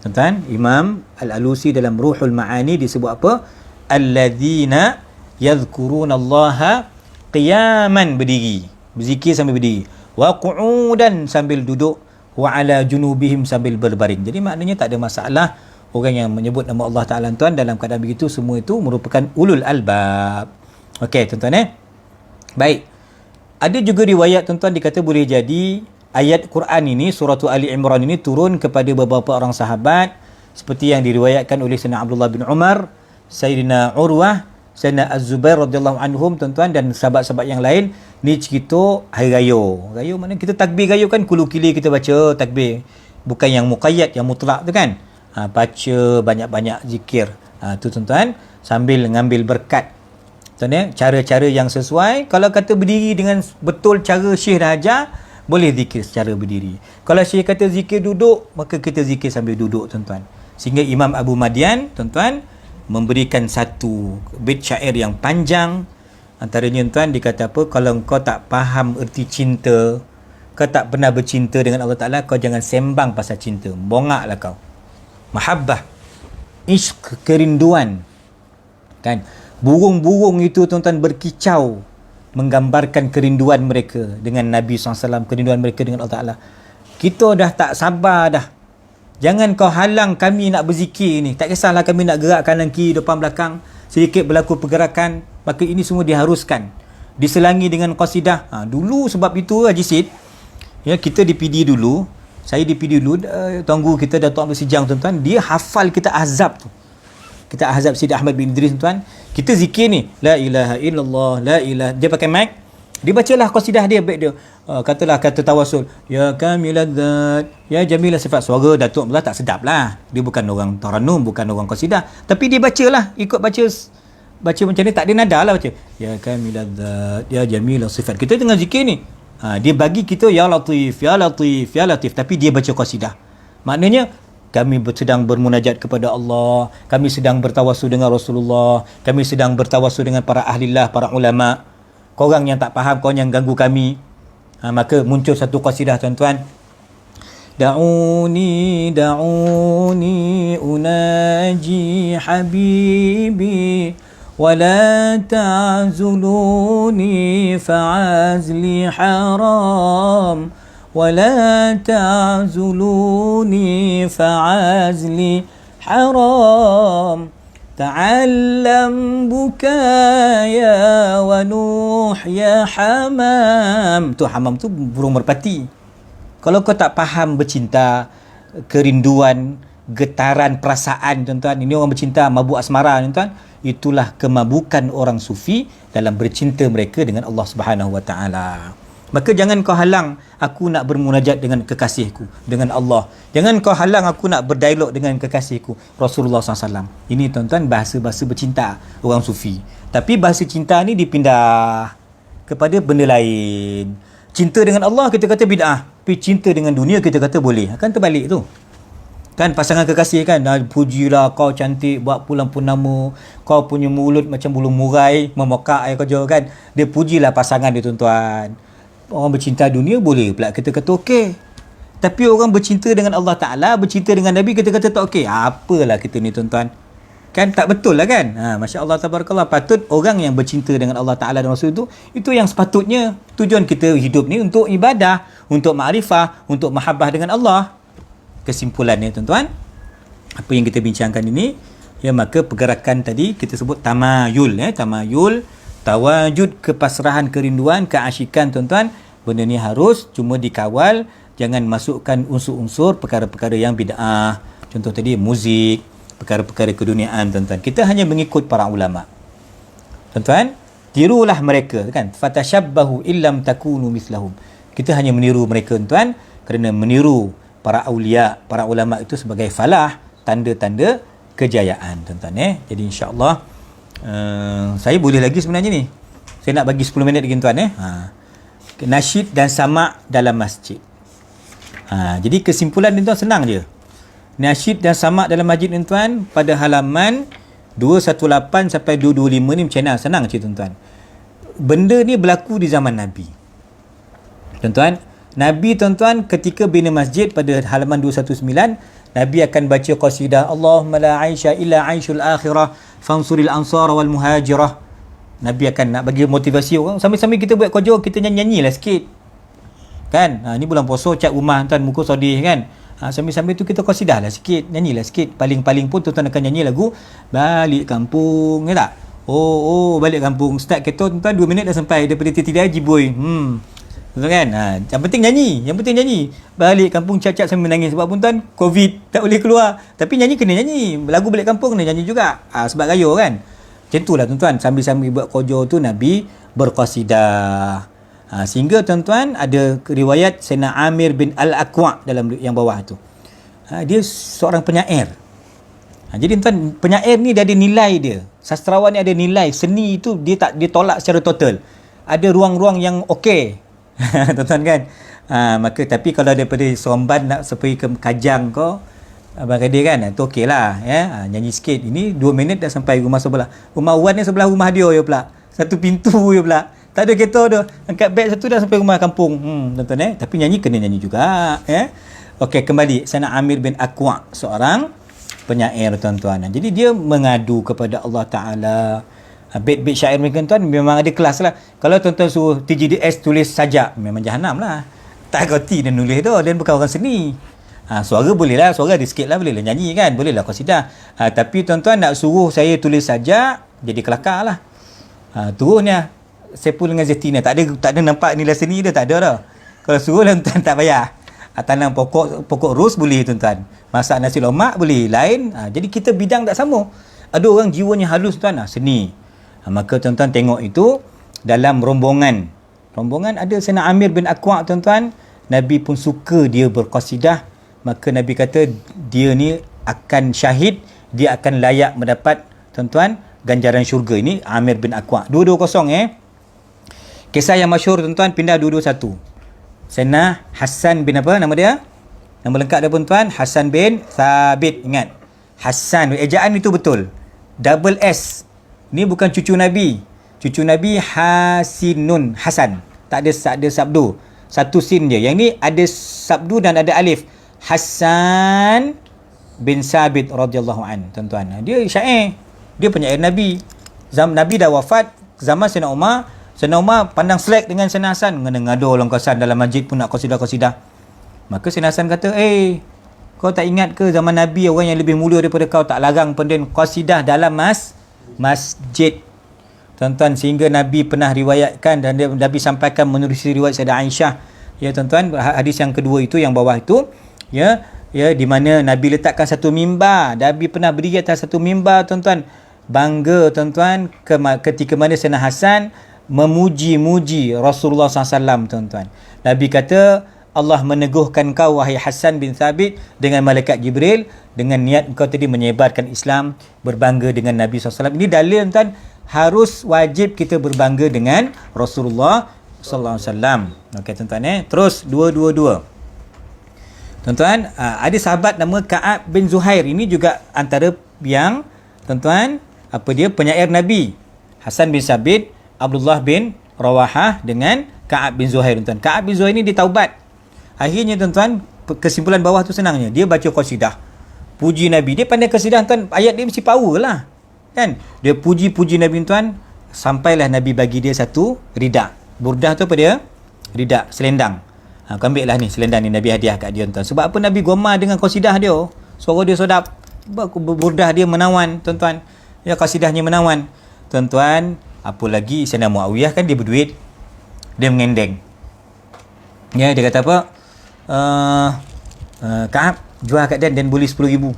Tuan-tuan, Imam Al-Alusi dalam Ruhul Ma'ani disebut apa? Alladzina yadhkurunallaha qiyaman, berdiri, berzikir sambil berdiri, wa qu'udan sambil duduk, wa ala junubihim sambil berbaring. Jadi maknanya tak ada masalah orang yang menyebut nama Allah Ta'ala tuan dalam keadaan begitu, semua itu merupakan ulul albab. Okey tuan-tuan Baik. Ada juga riwayat tuan-tuan dikata boleh jadi ayat Quran ini, surah Ali Imran ini turun kepada beberapa orang sahabat seperti yang diriwayatkan oleh Sayyidina Abdullah bin Umar, Sayyidina Urwah, Sayyidina Az-Zubair radhiyallahu anhum tuan-tuan, dan sahabat-sahabat yang lain. Ni cerita hari raya. Raya maknanya kita takbir raya kan, kulu kili kita baca takbir. Bukan yang muqayyad, yang mutlak tu kan. Baca banyak-banyak zikir. Tu tuan-tuan sambil mengambil berkat. Tuan cara-cara yang sesuai. Kalau kata berdiri dengan betul cara Syekh dah ajar, boleh zikir secara berdiri. Kalau Syekh kata zikir duduk, maka kita zikir sambil duduk tuan-tuan. Sehingga Imam Abu Madian tuan-tuan memberikan satu bait syair yang panjang. Antaranya tuan dikata apa? Kalau kau tak faham erti cinta, kau tak pernah bercinta dengan Allah Ta'ala, kau jangan sembang pasal cinta. Bongaklah kau. Mahabbah, ishq, kerinduan. Kan? Burung-burung itu tuan-tuan berkicau menggambarkan kerinduan mereka dengan Nabi SAW, kerinduan mereka dengan Allah Ta'ala. Kita dah tak sabar dah. Jangan kau halang kami nak berzikir ni. Tak kisahlah kami nak gerak kanan kiri, depan belakang, sedikit berlaku pergerakan, maka ini semua diharuskan. Diselangi dengan qasidah. Dulu sebab itu Haji Sid, ya, kita di PD dulu, saya di PD dulu, Tuan Guru kita Datuk Abdul Sijang tuan-tuan, dia hafal kita azab tu. Kita azab Sidi Ahmad bin Idris tuan. Kita zikir ni, la ilaha illallah, la ilaha. Dia pakai mic, dia bacalah qasidah dia, baik dia. Katalah kata tawasul, ya kamilad dzat, ya jamilah sifat. Suara Datuk Abdullah tak sedap lah. Dia bukan orang taranum, bukan orang qasidah, tapi dia bacalah, ikut baca macam ni, tak ada nada lah baca. Ya kamilad dzat, ya jamilah sifat. Kita tengah zikir ni. Dia bagi kita ya latif, ya latif, ya latif, tapi dia baca qasidah. Maknanya kami sedang bermunajat kepada Allah, kami sedang bertawasul dengan Rasulullah, kami sedang bertawasul dengan para ahlillah, para ulama. Korang yang tak faham, korang yang ganggu kami. Maka muncul satu qasidah tuan-tuan. Da'uni unaji habibi wala ta'zuluni fa'azli haram ولا تعزلوني فعزلي حرام تعلم بكايا ونوح يا حمام. Tu hamam tu burung merpati. Kalau kau tak faham bercinta, kerinduan, getaran perasaan tuan-tuan, ini orang bercinta, mabuk asmara tuan-tuan, itulah kemabukan orang sufi dalam bercinta mereka dengan Allah Subhanahu Wa Taala. Maka jangan kau halang aku nak bermunajat dengan kekasihku, dengan Allah. Jangan kau halang aku nak berdialog dengan kekasihku, Rasulullah SAW. Ini tuan-tuan bahasa-bahasa bercinta orang sufi. Tapi bahasa cinta ni dipindah kepada benda lain. Cinta dengan Allah kita kata bid'ah, tapi cinta dengan dunia kita kata boleh. Kan terbalik tu. Kan pasangan kekasih kan, pujilah kau cantik, buat pulang purnama, kau punya mulut macam bulu murai, memokak air kau kan. Dia pujilah pasangan dia tuan-tuan. Orang bercinta dunia boleh pula kita kata okey. Tapi orang bercinta dengan Allah Ta'ala, bercinta dengan Nabi, kita kata tak okey. Apalah kita ni tuan-tuan. Kan tak betul lah kan. Masya Allah tabarakallah. Patut orang yang bercinta dengan Allah Ta'ala dan Rasul itu yang sepatutnya. Tujuan kita hidup ni untuk ibadah, untuk ma'rifah, untuk mahabbah dengan Allah. Kesimpulannya tuan-tuan, apa yang kita bincangkan ini, ya, maka pergerakan tadi kita sebut tamayul, tamayul, tawajud, kepasrahan, kerinduan, keasyikan tuan-tuan. Benda ni harus cuma dikawal, jangan masukkan unsur-unsur perkara-perkara yang bid'ah. Contoh tadi muzik, perkara-perkara keduniaan tuan-tuan. Kita hanya mengikut para ulama. Tuan-tuan, tirulah mereka kan. Fatashabbahu illam takunu mislahum. Kita hanya meniru mereka tuan-tuan, kerana meniru para aulia, para ulama itu sebagai falah, tanda-tanda kejayaan tuan-tuan. Jadi insya-Allah saya boleh lagi sebenarnya ni. Saya nak bagi 10 minit lagi tuan. Nasyid dan sama' dalam masjid. Jadi kesimpulan ni tuan senang je. Nasyid dan sama' dalam masjid ni tuan pada halaman 218 sampai 225 ni macam mana? Senang je tuan-tuan. Benda ni berlaku di zaman Nabi. Tuan-tuan, Nabi tuan-tuan ketika bina masjid pada halaman 219, Nabi akan baca qasidah Allahumma la aisha illa aishul akhirah fansuril ansara wal muhajirah. Nabi akan nak bagi motivasi orang. Sambil-sambil kita buat kerja, kita nyanyi-nyanyilah sikit. Kan? Ni bulan puasa, cat rumah tuan, muka sedih kan. Sambil-sambil tu kita qasidah lah sikit, nyanyilah sikit. Paling-paling pun tuan-tuan akan nyanyi lagu Balik Kampung, ya tak? Oh, Balik Kampung. Start kereta tuan-tuan 2 minit dah sampai daripada Titi Haji Boy. Betul kan? Yang penting nyanyi. Balik kampung cacat sambil menangis. Sebab pun tuan, COVID tak boleh keluar. Tapi nyanyi kena nyanyi. Lagu Balik Kampung kena nyanyi juga. Sebab raya kan. Macam itulah tuan-tuan. Sambil-sambil buat kerja tu Nabi berqasidah. Sehingga tuan-tuan ada riwayat Sayyidina Amir bin Al-Aqwa dalam yang bawah tu. Dia seorang penyair. Jadi tuan, penyair ni dia ada nilai dia. Sastrawan ni ada nilai. Seni itu dia tak ditolak secara total. Ada ruang-ruang yang okey. Tuan-tuan kan. Maka tapi kalau daripada Seremban nak pergi ke Kajang kau, Abang Kadir kan, tu okey lah ya. Nyanyi sikit. Ini 2 minit dah sampai rumah sebelah. Rumah Wan ni sebelah rumah dia je pula. Satu pintu je pula. Tak ada kereta dah. Angkat beg satu dah sampai rumah kampung. Tuan-tuan Tapi nyanyi kena nyanyi juga ya. Okey, kembali. Sayyidina Amir bin Aqwa, seorang penyair tuan-tuan. Jadi dia mengadu kepada Allah Ta'ala. Bait-bait syair mereka tuan memang ada kelas lah. Kalau tuan-tuan suruh TGDS tulis sajak, memang jahanam lah. Tak reti dia nulis tu, dan bukan orang seni. Suara boleh lah, suara ada sikit lah, boleh lah nyanyi kan, boleh lah qasidah. Tapi tuan-tuan nak suruh saya tulis sajak, jadi kelakar lah. Turunnya Saiful dengan Zatina, tak ada nampak nilai seni dia, tak ada dah. Kalau suruh tuan-tuan tak payah. Tanam pokok ros boleh tuan-tuan, masak nasi lemak boleh, lain. Jadi kita bidang tak sama. Ada orang jiwanya halus tuan, seni. Maka tuan-tuan tengok itu dalam rombongan ada Sayyidina Amir bin Aqwa tuan-tuan. Nabi pun suka dia berqasidah. Maka Nabi kata dia ni akan syahid, dia akan layak mendapat tuan-tuan ganjaran syurga. Ini Amir bin Aqwa. 220 Kisah yang masyhur tuan-tuan, pindah 221. Sayyidina Hassan bin apa nama dia? Nama lengkap dia tuan-tuan, Hassan bin Thabit. Ingat, Hassan, ejaan itu betul. Double S. Ni bukan cucu Nabi. Cucu Nabi Hasinun, Hasan. Tak ada sabdu. Satu sin je. Yang ni ada sabdu dan ada alif. Hassan bin Sabit radhiyallahu an, tuan-tuan. Dia syair. Dia penyair Nabi. Nabi dah wafat zaman Sayyidina Umar. Sayyidina Umar pandang selek dengan Sayyidina Hasan. Ngada-ngada orang Hasan dalam masjid pun nak qasidah-qasidah. Maka Sayyidina Hasan kata, kau tak ingat ke zaman Nabi orang yang lebih mulia daripada kau tak larang pendek qasidah dalam masjid. Tuan-tuan, sehingga Nabi pernah riwayatkan dan Nabi sampaikan menerusi riwayat Sayyidah Aisyah. Ya tuan-tuan, hadis yang kedua itu yang bawah itu, ya di mana Nabi letakkan satu mimbar. Nabi pernah berdiri atas satu mimbar tuan-tuan. Bangga tuan-tuan ketika mana Sayyidina Hasan memuji-muji Rasulullah SAW tuan-tuan. Nabi kata, Allah meneguhkan kau wahai Hassan bin Thabit dengan malaikat Jibril dengan niat kau tadi menyebarkan Islam, berbangga dengan Nabi SAW. Ini dalil tuan, harus wajib kita berbangga dengan Rasulullah SAW. Okey tuan-tuan Terus 222. Tuan-tuan, ada sahabat nama Ka'ab bin Zuhair. Ini juga antara yang, tuan-tuan, penyair Nabi. Hasan bin Sabit, Abdullah bin Rawahah dengan Ka'ab bin Zuhair, tuan-tuan. Ka'ab bin Zuhair ni dia taubat. Akhirnya, tuan-tuan, kesimpulan bawah tu senangnya. Dia baca qasidah, puji Nabi. Dia pandai qasidah, tuan. Ayat dia mesti power lah. Kan? Dia puji-puji Nabi, tuan. Sampailah Nabi bagi dia satu ridak. Burdah tu apa dia? Ridak, selendang. Kau ambil lah ni selendang ni, Nabi hadiah kat dia, tuan. Sebab apa Nabi gemar dengan qasidah dia? Suara dia sedap. Burdah dia menawan, tuan-tuan. Ya, qasidahnya menawan. Tuan-tuan, apa lagi Sayyidina Muawiyah kan dia berduit. Dia mengendeng. Ya, dia kata apa? Ka'ab jual kat dan boleh 10,000.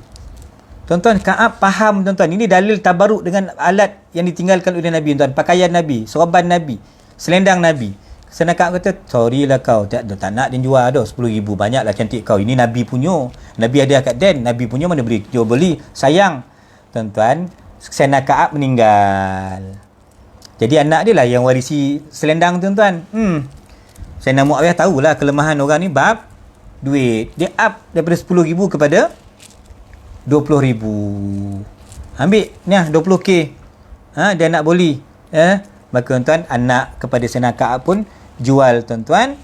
Tuan-tuan, Ka'ab faham, tuan-tuan. Ini dalil tabaruk dengan alat yang ditinggalkan oleh Nabi, tuan. Pakaian Nabi, sorban Nabi, selendang Nabi. Sana Ka'ab kata, sorry lah kau, tak nak dia jual dah 10,000, banyaklah cantik kau. Ini Nabi punya. Nabi ada kat Dan, Nabi punya mana boleh jual beli. Sayang. Tuan-tuan, Sana Ka'ab meninggal. Jadi anak dia lah yang warisi selendang, tuan-tuan. Sayyidina Muawiyah tahulah kelemahan orang ni bab duit. Dia up daripada 10,000 kepada 20,000. Ambil ni 20k. Dia nak boli. Maka tuan-tuan, anak kepada Sayyidina Ka'ab pun jual, tuan-tuan,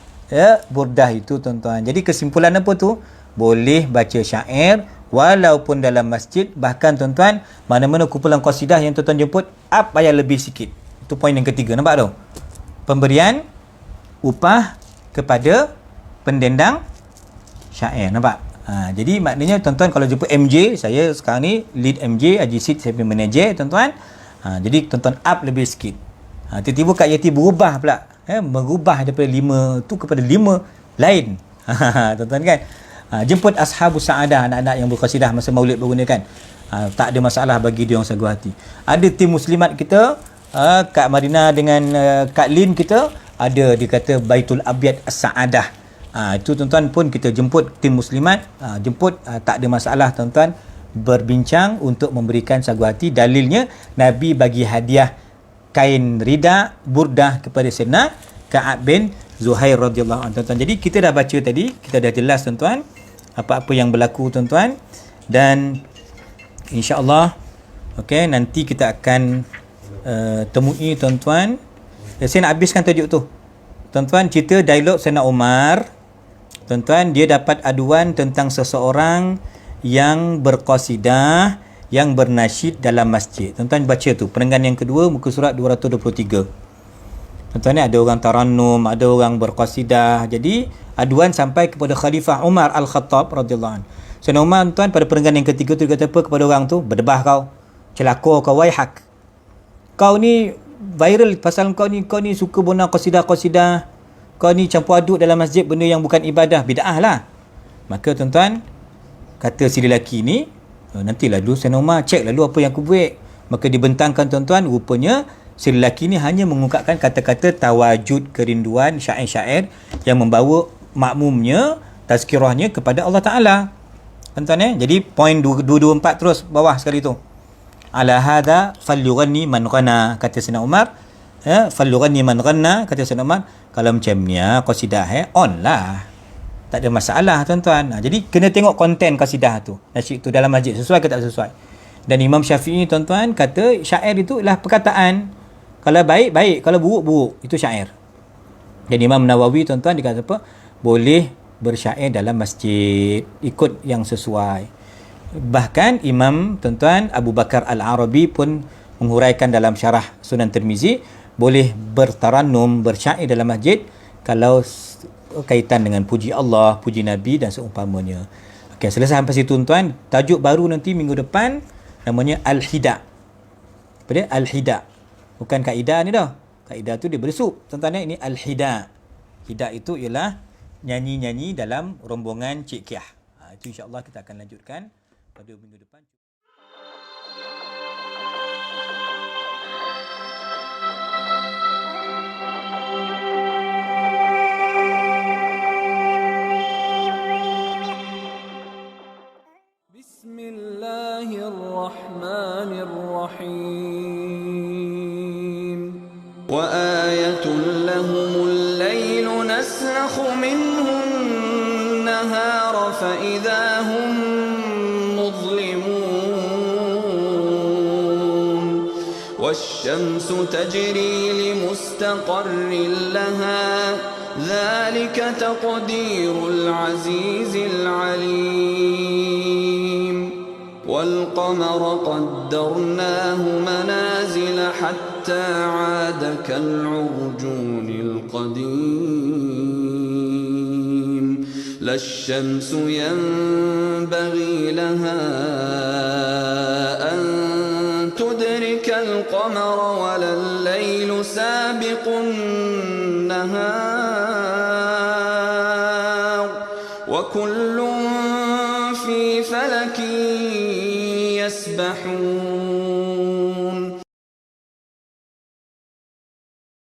burdah itu, tuan-tuan. Jadi kesimpulan apa tu? Boleh baca syair walaupun dalam masjid. Bahkan, tuan-tuan, mana-mana kumpulan qasidah yang tuan-tuan jemput, up bayar lebih sikit. Itu poin yang ketiga. Nampak tu? Pemberian upah kepada pendendang syair. Nampak? Jadi maknanya, tuan-tuan, kalau jemput MJ, saya sekarang ni lead MJ, Haji Sid, saya punya manager, tuan-tuan. Jadi tuan-tuan up lebih sikit. Tiba-tiba Kak Yati berubah pula. Merubah daripada 5 tu kepada 5 lain. Tuan-tuan kan? Jemput Ashabus Sa'adah, anak-anak yang berqasidah masa maulid baru ni kan. Tak ada masalah bagi dia orang sagu hati. Ada tim muslimat kita, Kak Marina dengan Kak Lin kita, ada dia kata Baitul Abyad As-Sa'adah. Itu tuan-tuan pun kita jemput tim muslimat, jemput, tak ada masalah, tuan-tuan, berbincang untuk memberikan sagu hati. Dalilnya Nabi bagi hadiah kain rida, burdah kepada Sayyidina Ka'ab bin Zuhair radhiyallahu anhu, tuan-tuan. Jadi kita dah baca tadi, kita dah jelas, tuan-tuan, apa-apa yang berlaku, tuan-tuan. Dan insya-Allah, okey, nanti kita akan temui, tuan-tuan. Saya nak habiskan tajuk tu. Tuan-tuan, cerita dialog Sayyidina Umar. Tuan-tuan, dia dapat aduan tentang seseorang yang berqasidah, yang bernasyid dalam masjid. Tuan-tuan baca tu, perenggan yang kedua, muka surat 223. Tuan-tuan, ni ada orang tarannum, ada orang berqasidah. Jadi aduan sampai kepada Khalifah Umar Al-Khattab radhiyallahu anhu. Sayyidina Umar, tuan, pada perenggan yang ketiga tu, dia kata apa kepada orang tu? Berdebah kau, celaka kau, waihak. Kau ni viral pasal kau ni suka guna qasidah-qasidah. Kau ni campur aduk dalam masjid benda yang bukan ibadah, bid'ah lah. Maka, tuan-tuan, kata si lelaki ni, nantilah dulu Sayyidina Umar cek lalu apa yang aku buat. Maka dibentangkan, tuan-tuan, rupanya si lelaki ni hanya mengungkapkan kata-kata tawajud, kerinduan, syair-syair yang membawa makmumnya, tazkirahnya kepada Allah Ta'ala. Tuan-tuan, jadi poin 224 terus bawah sekali tu. Ala hadha falyughanni man ghana, kata Sayyidina Umar. Falyughanni man ghana, kata Sayyidina Umar. Kalau macam ni qasidah on lah, tak ada masalah, tuan-tuan. Jadi kena tengok konten qasidah tu, nasyid tu dalam masjid, sesuai ke tak sesuai. Dan Imam Syafi'i, tuan-tuan, kata syair itu ialah perkataan. Kalau baik, baik. Kalau buruk, buruk. Itu syair. Dan Imam Nawawi, tuan-tuan, dia kata apa? Boleh bersyair dalam masjid, ikut yang sesuai. Bahkan Imam, tuan-tuan, Abu Bakar Al-Arabi pun menghuraikan dalam syarah Sunan Tirmizi, boleh bertarannum, bersyair dalam masjid kalau kaitan dengan puji Allah, puji Nabi dan seumpamanya. Okey, selesai sampai situ, tuan. Tajuk baru nanti minggu depan namanya Al-Hida. Apa dia? Al-Hida. Bukan kaidah ni dah. Kaidah tu dia bersub. Tuan-tuan, ini Al-Hida. Hida itu ialah nyanyi-nyanyi dalam rombongan Cik Kiah. Itu insya-Allah kita akan lanjutkan pada minggu depan. Bismillahirrahmanirrahim. وآية لهم الليل نسلخ منه والنهار فإذا هم مظلمون والشمس تجري لمستقر لها ذلك تقدير العزيز العليم والقمر قدرناه منازل حتى عاد كالعرجون القديم لا الشمس ينبغي لها أن تدرك القمر ولا الليل سابق النهار وكل في فلك يسبحون